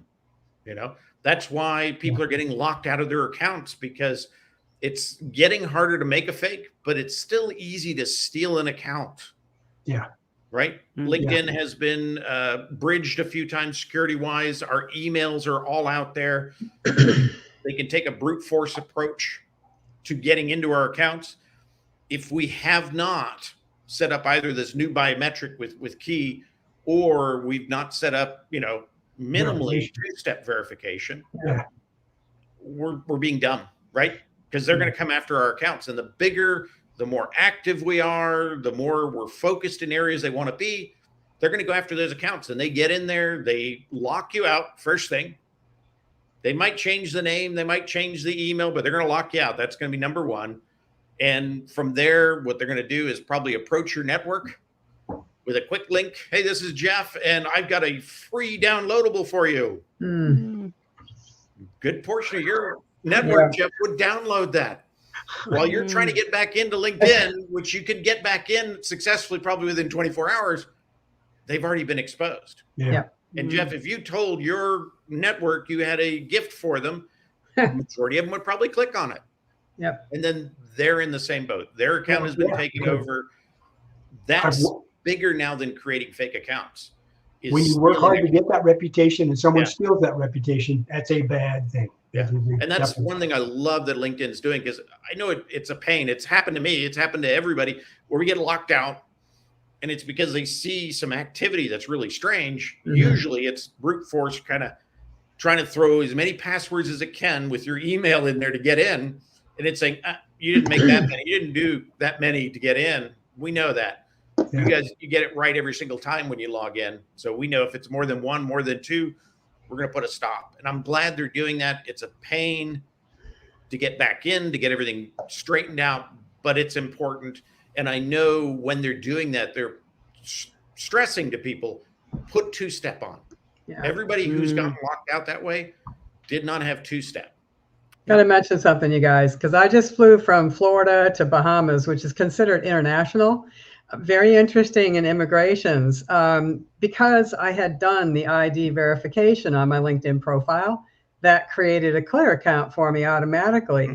You know, that's why people are getting locked out of their accounts, because it's getting harder to make a fake, but it's still easy to steal an account. Yeah. Right. LinkedIn has been bridged a few times security wise. Our emails are all out there. They can take a brute force approach to getting into our accounts. If we have not set up either this new biometric with key, or we've not set up, you know, minimally two-step verification, we're being dumb, right? Because they're going to come after our accounts. And the bigger, the more active we are, the more we're focused in areas they want to be, they're going to go after those accounts. And they get in there, they lock you out first thing. They might change the name, they might change the email, but they're going to lock you out. That's going to be number one. And from there, what they're going to do is probably approach your network with a quick link. Hey, this is Jeff, and I've got a free downloadable for you. Good portion of your network, Jeff, would download that. While you're trying to get back into LinkedIn, which you can get back in successfully probably within 24 hours, they've already been exposed. And Jeff, if you told your network you had a gift for them, the majority of them would probably click on it. And then they're in the same boat. Their account has been taken over. That's bigger now than creating fake accounts. When you work hard to get that reputation and someone steals that reputation, that's a bad thing. And that's one thing I love that LinkedIn's doing, because I know it's a pain. It's happened to me. It's happened to everybody, where we get locked out. And it's because they see some activity that's really strange. Usually it's brute force kind of trying to throw as many passwords as it can with your email in there to get in. And it's saying, you didn't make that many. You didn't do that many to get in. We know that. You guys, you get it right every single time when you log in. So we know if it's more than one, more than two, we're going to put a stop. And I'm glad they're doing that. It's a pain to get back in, to get everything straightened out, but it's important. And I know when they're doing that, they're stressing to people, put two-step on. Everybody who's gotten locked out that way did not have two-step. Got to mention something, you guys, because I just flew from Florida to Bahamas, which is considered international. Very interesting in immigrations, because I had done the ID verification on my LinkedIn profile. That created a clear account for me automatically.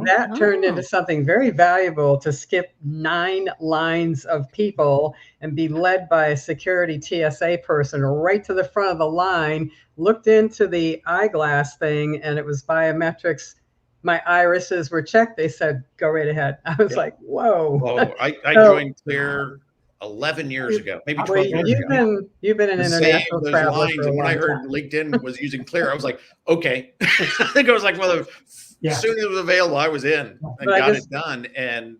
That turned into something very valuable, to skip 9 lines of people and be led by a security TSA person right to the front of the line, looked into the eyeglass thing, and it was biometrics. My irises were checked. They said, go right ahead. I was like, whoa. Well, I joined Clear 11 years ago, maybe 12 years ago. You've been an international traveler for a and when long I heard time. LinkedIn was using Clear, I was like, okay. I think I was like, well, as soon as it was available, I was in and got it done. And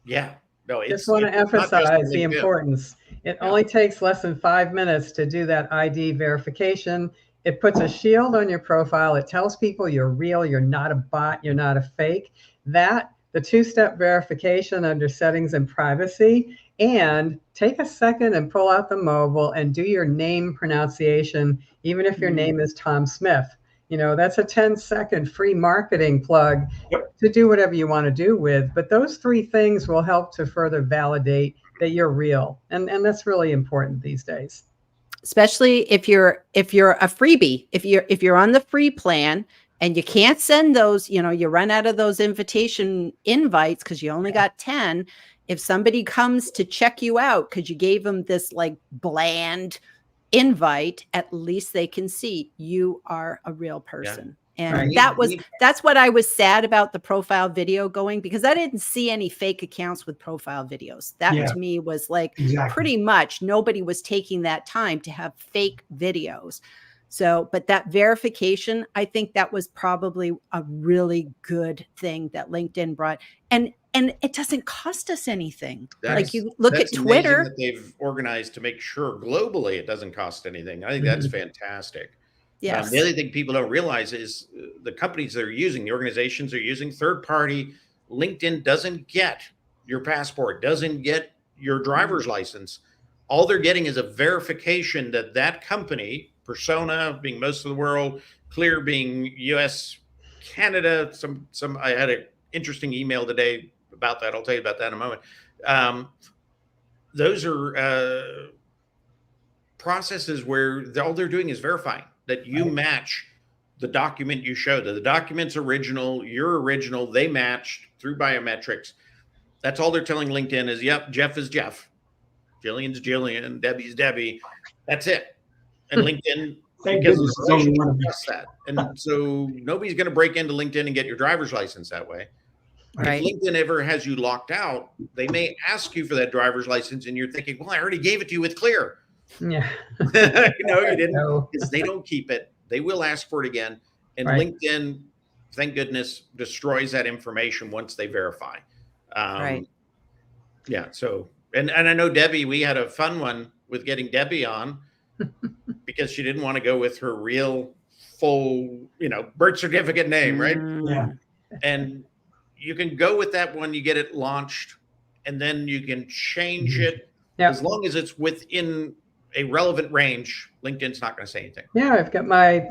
just want to emphasize the importance. It only takes less than 5 minutes to do that ID verification. It puts a shield on your profile. It tells people you're real. You're not a bot. You're not a fake. The two-step verification under settings and privacy. And take a second and pull out the mobile and do your name pronunciation, even if your name is Tom Smith. You know, that's a 10-second free marketing plug to do whatever you want to do with. But those 3 things will help to further validate that you're real. And that's really important these days. Especially if you're a freebie, if you're on the free plan and you can't send those, you know, you run out of those invitation invites because you only got 10. If somebody comes to check you out because you gave them this like bland invite, at least they can see you are a real person. And that's what I was sad about the profile video going, because I didn't see any fake accounts with profile videos. That to me was like pretty much nobody was taking that time to have fake videos. So, but that verification, I think that was probably a really good thing that LinkedIn brought. And it doesn't cost us anything. Like you look at Twitter. That they've organized to make sure globally it doesn't cost anything. I think that's fantastic. Yes. The other thing people don't realize is the companies that are using, the organizations are using third party. LinkedIn doesn't get your passport, doesn't get your driver's license. all they're getting is a verification that that company, Persona being most of the world, Clear being US, Canada, I had an interesting email today about that. I'll tell you about that in a moment. Those are processes where all they're doing is verifying that you match the document you showed. The document's original, you're original, they matched through biometrics. That's all they're telling LinkedIn is, yep, Jeff is Jeff, Gillian's Gillian, Debbie's Debbie. That's it. And LinkedIn, Thank because goodness of the it's only one of relationship, does that. And so nobody's going to break into LinkedIn and get your driver's license that way. Right. If LinkedIn ever has you locked out, they may ask you for that driver's license, and you're thinking, well, I already gave it to you with Clear. Yeah. No, you didn't. No. Because they don't keep it. They will ask for it again. And Right. LinkedIn, thank goodness, destroys that information once they verify. Right. Yeah. So, and I know Debbie, we had a fun one with getting Debbie on because she didn't want to go with her real full, birth certificate name, right? Yeah. And you can go with that when you get it launched, and then you can change it as long as it's within a relevant range. LinkedIn's not going to say anything. Yeah, I've got my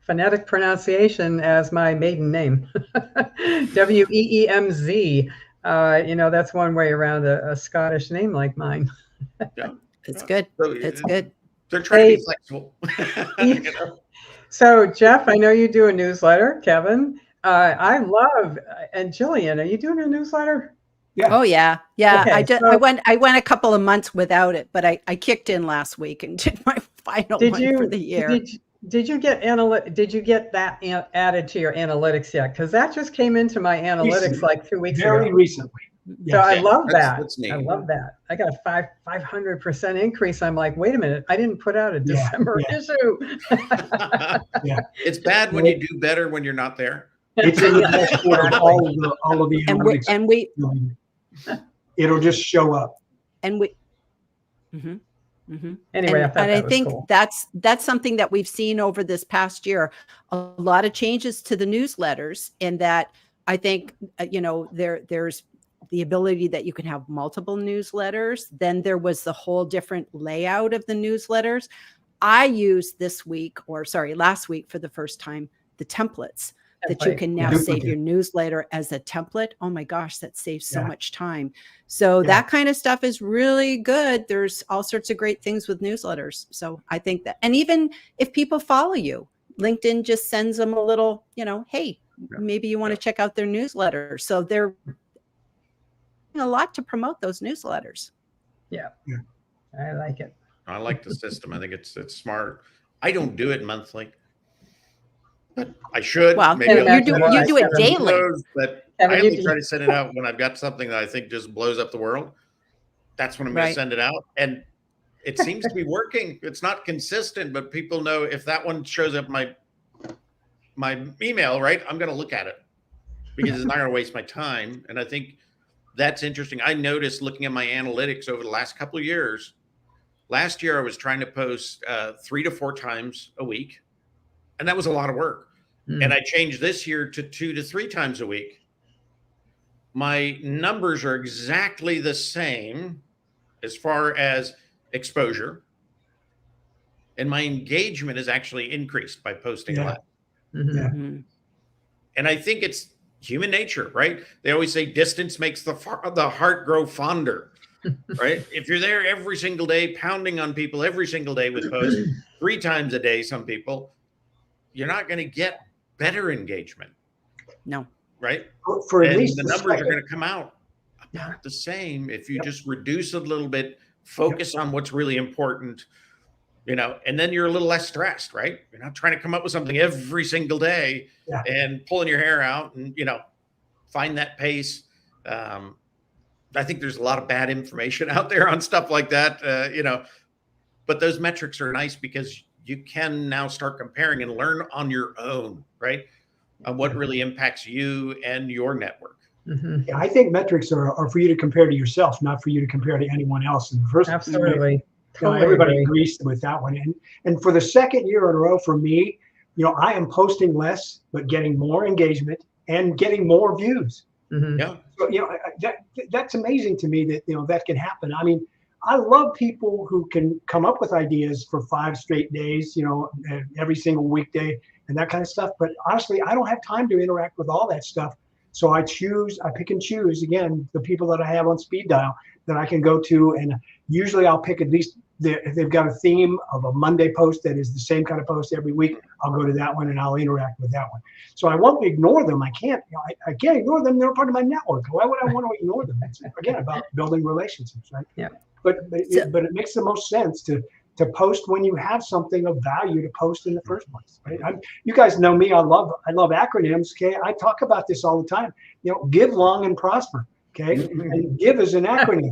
phonetic pronunciation as my maiden name, Weemz. That's one way around a Scottish name like mine. Yeah. It's good. So It's good. They're trying to be flexible. So, Jeff, I know you do a newsletter. Kevin, I love, and Gillian, are you doing a newsletter? Yeah. Oh yeah. Yeah. Okay, I went a couple of months without it, but I kicked in last week and did my final one for the year. Did you get that added to your analytics yet? Because that just came into my analytics Recently. like 2 weeks Very ago. recently. So I love that. That's neat. I love that. I got a 500% increase. I'm like, wait a minute, I didn't put out a December issue. It's bad when you do better when you're not there. It's in the dashboard of all of the analytics. And we It'll just show up. and we mhm. Mhm. Anyway, I thought and that I was think cool. that's something that we've seen over this past year, a lot of changes to the newsletters, in that I think there's the ability that you can have multiple newsletters. Then there was the whole different layout of the newsletters. I used last week for the first time, the templates that you can now save your newsletter as a template. Oh my gosh, that saves so much time. So that kind of stuff is really good. There's all sorts of great things with newsletters. So I think that, and even if people follow you, LinkedIn just sends them a little, hey, maybe you want to check out their newsletter. So they're doing a lot to promote those newsletters. Yeah. I like it. I like the system. I think it's smart. I don't do it monthly, but I should. Well, maybe you do it daily. But I only try to send it out when I've got something that I think just blows up the world. That's when I'm going to send it out. And it seems to be working. It's not consistent, but people know if that one shows up my email, right, I'm going to look at it because it's not going to waste my time. And I think that's interesting. I noticed looking at my analytics over the last couple of years. Last year, I was trying to post 3 to 4 times a week, and that was a lot of work. And I changed this year to 2 to 3 times a week. My numbers are exactly the same as far as exposure, and my engagement is actually increased by posting a lot. Mm-hmm. And I think it's human nature, right? They always say distance makes the heart grow fonder. Right? If you're there every single day, pounding on people every single day with posts 3 times a day, some people, you're not going to get better engagement. No. Right? For at and least the numbers are going to come out about the same if you just reduce a little bit, focus on what's really important, and then you're a little less stressed, right? You're not trying to come up with something every single day and pulling your hair out and, find that pace. I think there's a lot of bad information out there on stuff like that, but those metrics are nice because you can now start comparing and learn on your own, right? On what really impacts you and your network. Mm-hmm. Yeah, I think metrics are for you to compare to yourself, not for you to compare to anyone else in the first place. Absolutely. Totally Everybody agree. agrees with that one. And for the second year in a row for me, I am posting less, but getting more engagement and getting more views. Mm-hmm. Yeah. So, that's amazing to me that, that can happen. I mean, I love people who can come up with ideas for 5 straight days, every single weekday and that kind of stuff. But honestly, I don't have time to interact with all that stuff. So I pick and choose, again, the people that I have on speed dial that I can go to. And usually I'll pick at least, if they've got a theme of a Monday post that is the same kind of post every week, I'll go to that one and I'll interact with that one. So I won't ignore them. I can't ignore them. They're part of my network. Why would I want to ignore them? It's, again, about building relationships, right? Yeah. But it makes the most sense to post when you have something of value to post in the first place, right? You guys know me. I love acronyms. Okay, I talk about this all the time. Give long and prosper. Okay, and give is an acronym.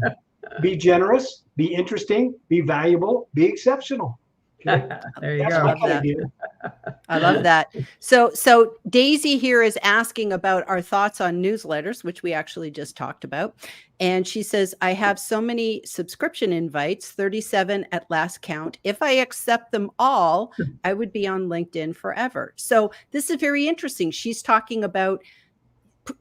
Be generous, be interesting, be valuable, be exceptional. Okay? There you That's go. my idea. I love that. So Daisy here is asking about our thoughts on newsletters, which we actually just talked about. And she says, I have so many subscription invites, 37 at last count. If I accept them all, I would be on LinkedIn forever. So this is very interesting. She's talking about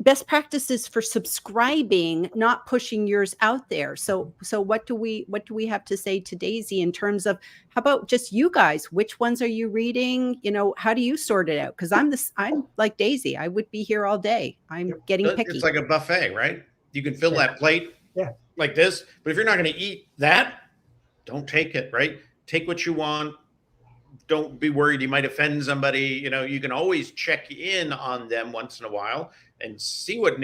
best practices for subscribing, not pushing yours out there. So what do we have to say to Daisy in terms of, how about just you guys? Which ones are you reading? How do you sort it out? Because I'm like Daisy. I would be here all day. I'm getting picky. It's like a buffet, right? You can fill that plate like this, but if you're not going to eat that, don't take it, right? Take what you want. Don't be worried you might offend somebody. You can always check in on them once in a while and see what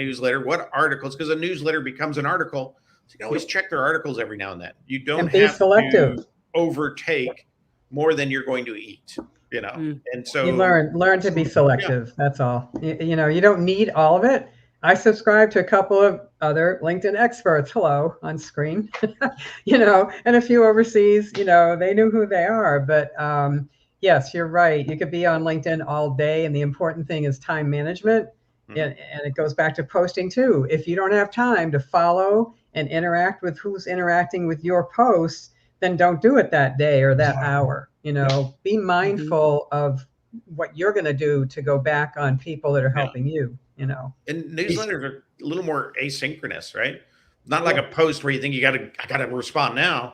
articles, because a newsletter becomes an article. So you can always check their articles every now and then. You don't And be have selective. to overtake more than you're going to eat, And so You learn to be selective. Yeah. That's all. You don't need all of it. I subscribe to a couple of other LinkedIn experts, hello, on screen, and a few overseas, they knew who they are. But yes, you're right. You could be on LinkedIn all day. And the important thing is time management. And it goes back to posting too. If you don't have time to follow and interact with who's interacting with your posts, then don't do it that day or that hour. Be mindful of what you're going to do to go back on people that are helping you. And newsletters are a little more asynchronous, right? Not like a post where you think I got to respond now.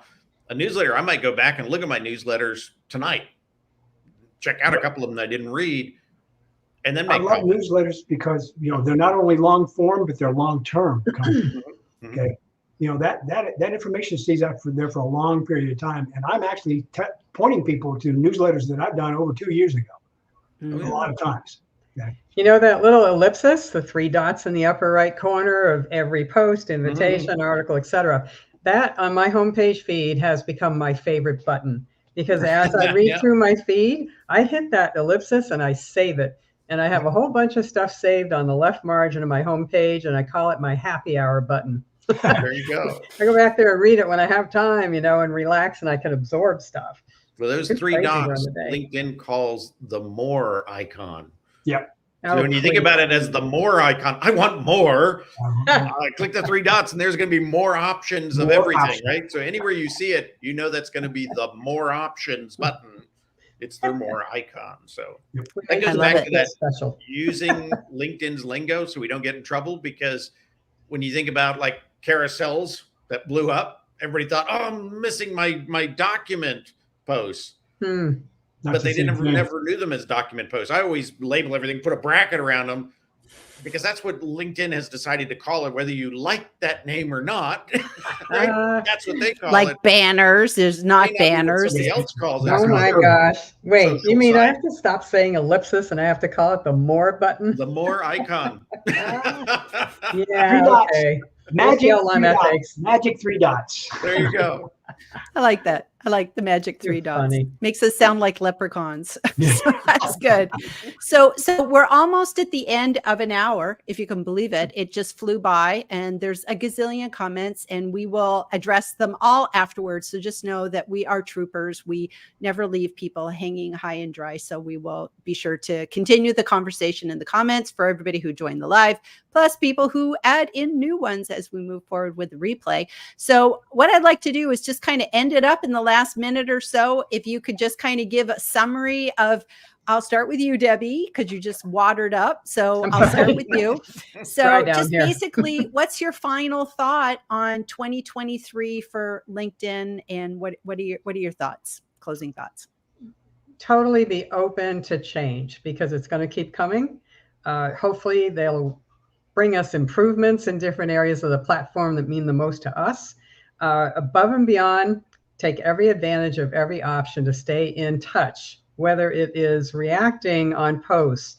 A newsletter, I might go back and look at my newsletters tonight, check out a couple of them that I didn't read, and then make. I love newsletters because they're not only long form, but they're long term. Okay, that information stays out there for a long period of time, and I'm actually pointing people to newsletters that I've done over 2 years ago, a lot of times. Okay. That little ellipsis, the 3 dots in the upper right corner of every post, invitation, article, etc. That on my homepage feed has become my favorite button, because as I read through my feed, I hit that ellipsis and I save it. And I have a whole bunch of stuff saved on the left margin of my homepage, and I call it my happy hour button. There you go. I go back there and read it when I have time, and relax, and I can absorb stuff. Well, those 3 dots, LinkedIn calls the more icon. Yep. So when you think about it as the more icon, I want more. Click the 3 dots, and there's going to be more options of everything, right? So anywhere you see it, that's going to be the more options button. It's their more icon. So that goes back to that using LinkedIn's lingo so we don't get in trouble, because when you think about like carousels that blew up, everybody thought, oh, I'm missing my document posts. But they never knew them as document posts. I always label everything, put a bracket around them, because that's what LinkedIn has decided to call it, whether you like that name or not. Right? That's what they call it. Like banners. There's not banners. Somebody else calls it. Oh my gosh. Wait, you mean I have to stop saying ellipsis and I have to call it the more button? The more icon. Yeah, okay. Magic 3 dots. There you go. I like that. I like the magic 3 dots. Funny. Makes us sound like leprechauns. So that's good. So we're almost at the end of an hour, if you can believe it. It just flew by, and there's a gazillion comments, and we will address them all afterwards. So just know that we are troopers. We never leave people hanging high and dry. So we will be sure to continue the conversation in the comments for everybody who joined the live, plus people who add in new ones as we move forward with the replay. So what I'd like to do is just kind of end it up in the last minute or so. If you could just kind of give a summary of I'll start with you, Debbie, because you just watered up. So I'll start with you. Dry So down just here. basically, what's your final thought on 2023 for LinkedIn, and what are your thoughts? Closing thoughts. Totally be open to change, because it's going to keep coming. Hopefully they'll bring us improvements in different areas of the platform that mean the most to us. Above and beyond, take every advantage of every option to stay in touch, whether it is reacting on posts,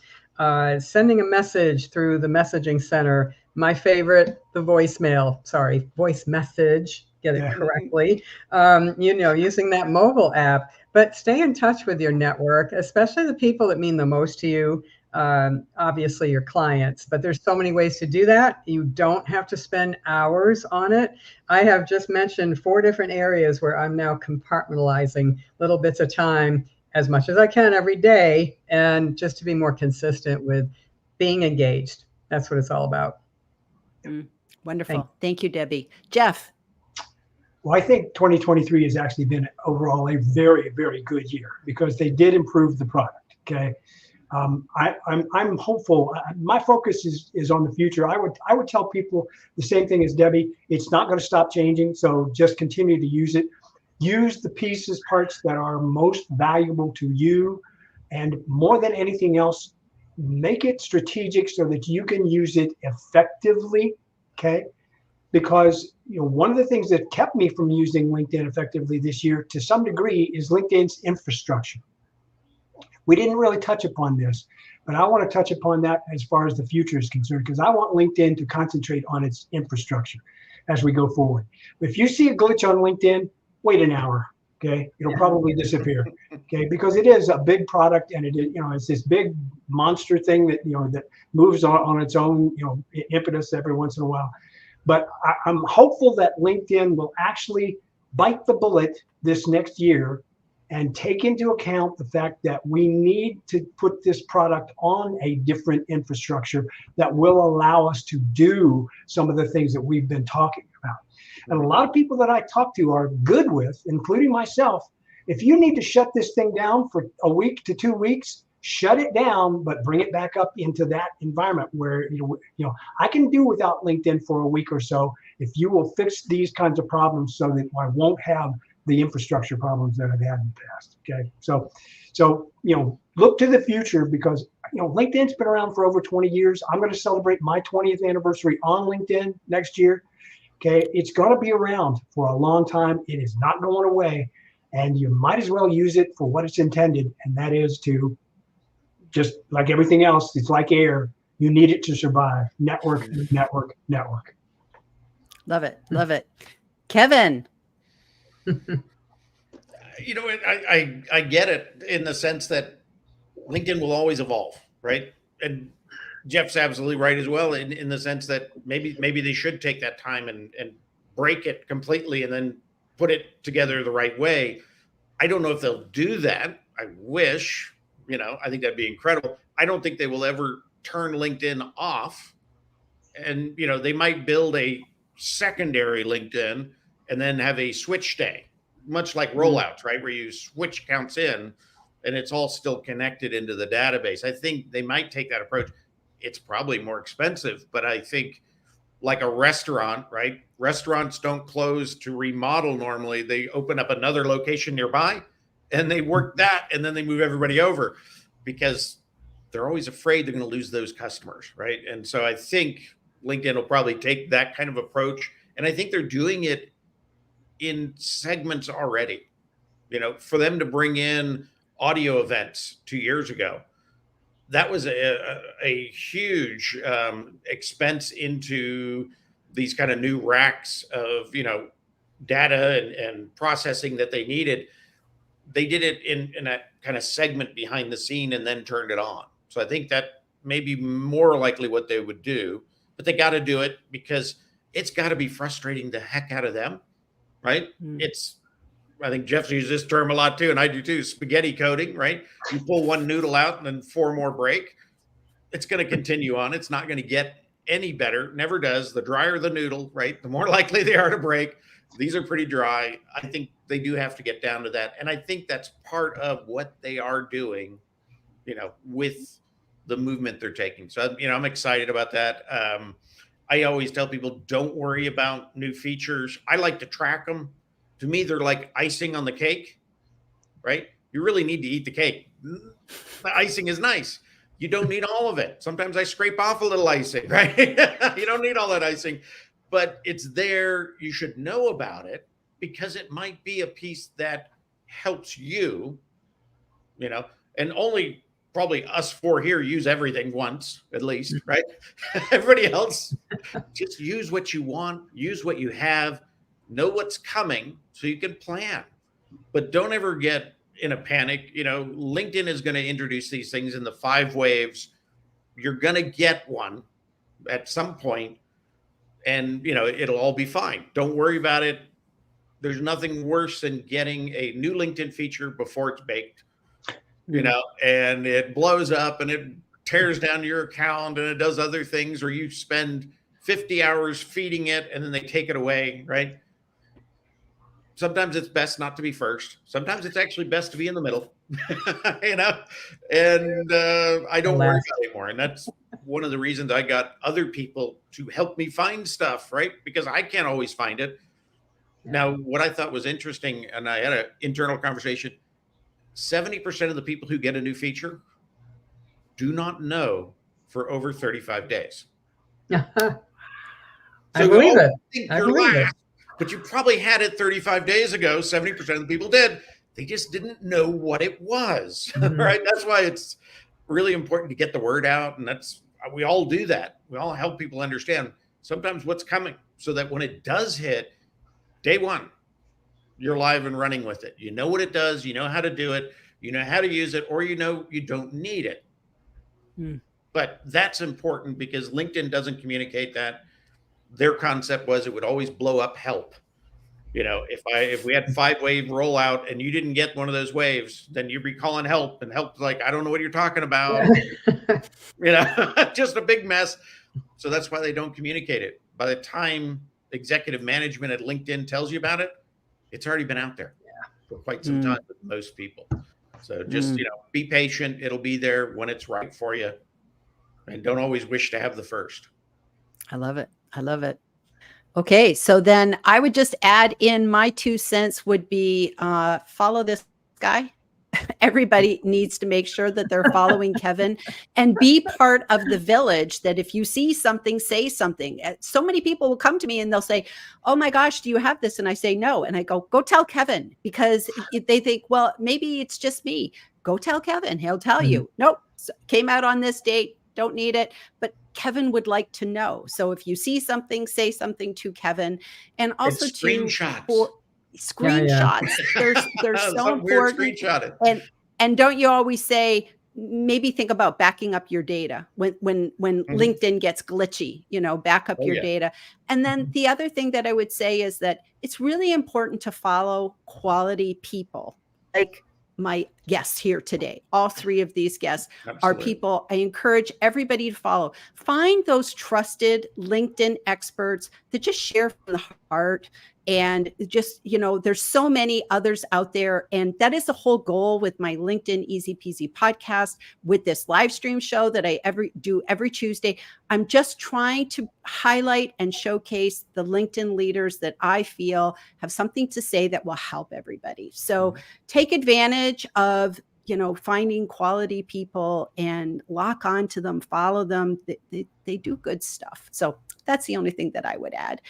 sending a message through the messaging center. My favorite, the voice message, get it correctly. Using that mobile app, but stay in touch with your network, especially the people that mean the most to you. Obviously your clients, but there's so many ways to do that. You don't have to spend hours on it. I have just mentioned 4 different areas where I'm now compartmentalizing little bits of time as much as I can every day, and just to be more consistent with being engaged. That's what it's all about. Wonderful. Thank you, Debbie. Jeff. Well, I think 2023 has actually been overall a very, very good year, because they did improve the product. Okay. I'm hopeful. My focus is on the future. I would tell people the same thing as Debbie. It's not going to stop changing. So just continue to use it. Use the parts that are most valuable to you. And more than anything else, make it strategic so that you can use it effectively. Okay. Because one of the things that kept me from using LinkedIn effectively this year to some degree is LinkedIn's infrastructure. We didn't really touch upon this, but I want to touch upon that as far as the future is concerned, because I want LinkedIn to concentrate on its infrastructure as we go forward. If you see a glitch on LinkedIn, wait an hour. Okay, it'll probably disappear. Okay, because it is a big product, and it's this big monster thing that that moves on its own impetus every once in a while. But I'm hopeful that LinkedIn will actually bite the bullet this next year and take into account the fact that we need to put this product on a different infrastructure that will allow us to do some of the things that we've been talking about. And a lot of people that I talk to are good with, including myself, if you need to shut this thing down for a week to 2 weeks, shut it down, but bring it back up into that environment where, I can do without LinkedIn for a week or so if you will fix these kinds of problems so that I won't have the infrastructure problems that I've had in the past. Okay. So, look to the future, because, LinkedIn's been around for over 20 years. I'm going to celebrate my 20th anniversary on LinkedIn next year. Okay. It's going to be around for a long time. It is not going away, and you might as well use it for what it's intended. And that is to, just like everything else, it's like air. You need it to survive. Network, network, network. Love it. Love it. Kevin. I get it in the sense that LinkedIn will always evolve, right? And Jeff's absolutely right as well, in the sense that maybe they should take that time and break it completely and then put it together the right way. I don't know if they'll do that. I wish, I think that'd be incredible. I don't think they will ever turn LinkedIn off. And, they might build a secondary LinkedIn and then have a switch day, much like rollouts, right? Where you switch accounts in and it's all still connected into the database. I think they might take that approach. It's probably more expensive, but I think like a restaurant, right? Restaurants don't close to remodel normally. They open up another location nearby and they work that, and then they move everybody over, because they're always afraid they're going to lose those customers, right? And so I think LinkedIn will probably take that kind of approach. And I think they're doing it in segments already. For them to bring in audio events 2 years ago, that was a huge expense into these kind of new racks of data and processing that they needed. They did it in a kind of segment behind the scene and then turned it on. So I think that may be more likely what they would do, but they got to do it because it's got to be frustrating the heck out of them, right? I think Jeff uses this term a lot too, and I do too, spaghetti coding, right? You pull one noodle out and then 4 more break. It's going to continue on. It's not going to get any better. Never does. The drier the noodle, right, the more likely they are to break. These are pretty dry. I think they do have to get down to that. And I think that's part of what they are doing, with the movement they're taking. So, I'm excited about that. I always tell people, don't worry about new features. I like to track them. To me, they're like icing on the cake, right? You really need to eat the cake. The icing is nice. You don't need all of it. Sometimes I scrape off a little icing, right? You don't need all that icing, but it's there. You should know about it because it might be a piece that helps you, and only probably us four here use everything once at least, right? Everybody else just use what you want, use what you have, know what's coming so you can plan. But don't ever get in a panic. LinkedIn is going to introduce these things in the 5 waves. You're going to get one at some point, and it'll all be fine. Don't worry about it. There's nothing worse than getting a new LinkedIn feature before it's baked, and it blows up and it tears down your account and it does other things, or you spend 50 hours feeding it and then they take it away, right? Sometimes it's best not to be first. Sometimes it's actually best to be in the middle, and I don't worry about it anymore. And that's one of the reasons I got other people to help me find stuff, right? Because I can't always find it. Now, what I thought was interesting, and I had an internal conversation, 70% of the people who get a new feature do not know for over 35 days. I believe it. I believe it. But you probably had it 35 days ago. 70% of the people did. They just didn't know what it was, right? That's why it's really important to get the word out. And we all do that. We all help people understand sometimes what's coming so that when it does hit day one, you're live and running with it. You know what it does. You know how to do it. You know how to use it, or you don't need it. But that's important because LinkedIn doesn't communicate that. Their concept was it would always blow up help. If we had 5-wave rollout and you didn't get one of those waves, then you'd be calling help, and help's like, I don't know what you're talking about. Just a big mess. So that's why they don't communicate it. By the time executive management at LinkedIn tells you about it, it's already been out there for quite some time with most people. So just, be patient. It'll be there when it's right for you. And don't always wish to have the first. I love it. I love it. Okay. So then I would just add in my 2 cents would be follow this guy. Everybody needs to make sure that they're following Kevin and be part of the village, that if you see something, say something. So many people will come to me and they'll say, oh my gosh, do you have this? And I say, no. And I go tell Kevin, because they think, well, maybe it's just me. Go tell Kevin. He'll tell you, nope, came out on this date. Don't need it. But Kevin would like to know. So if you see something, say something to Kevin. And also screenshots. Screenshots. They're so important. And don't you always say, maybe think about backing up your data when LinkedIn gets glitchy, back up your data. And then the other thing that I would say is that it's really important to follow quality people, like my guests here today. All 3 of these guests are people I encourage everybody to follow. Find those trusted LinkedIn experts that just share from the heart. And just, there's so many others out there. And that is the whole goal with my LinkedIn Easy Peasy podcast, with this live stream show that I do every Tuesday. I'm just trying to highlight and showcase the LinkedIn leaders that I feel have something to say that will help everybody. So take advantage of, finding quality people and lock onto them, follow them. They do good stuff. So that's the only thing that I would add.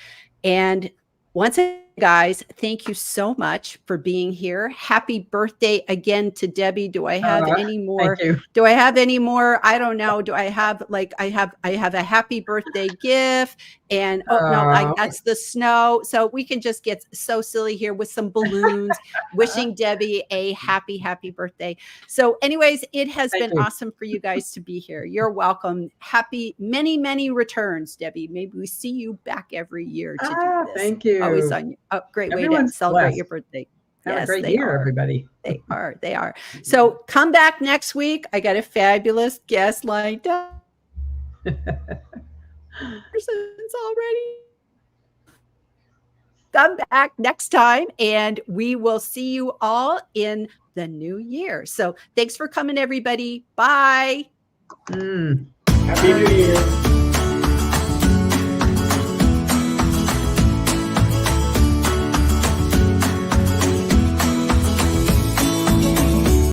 And once again, guys, thank you so much for being here. Happy birthday again to Debbie. Do I have any more? Do I have any more? I don't know. Do I have I have a happy birthday gift, and that's the snow. So we can just get so silly here with some balloons, wishing Debbie a happy birthday. So anyways, it has been awesome for you guys to be here. You're welcome. Happy many returns, Debbie. Maybe we see you back every year to do this. Thank you. Always on you. Oh, great way to celebrate your birthday. Have a great year, everybody. They are. So come back next week. I got a fabulous guest lined up. It's already. Come back next time, and we will see you all in the new year. So thanks for coming, everybody. Bye. Mm. Happy New Year.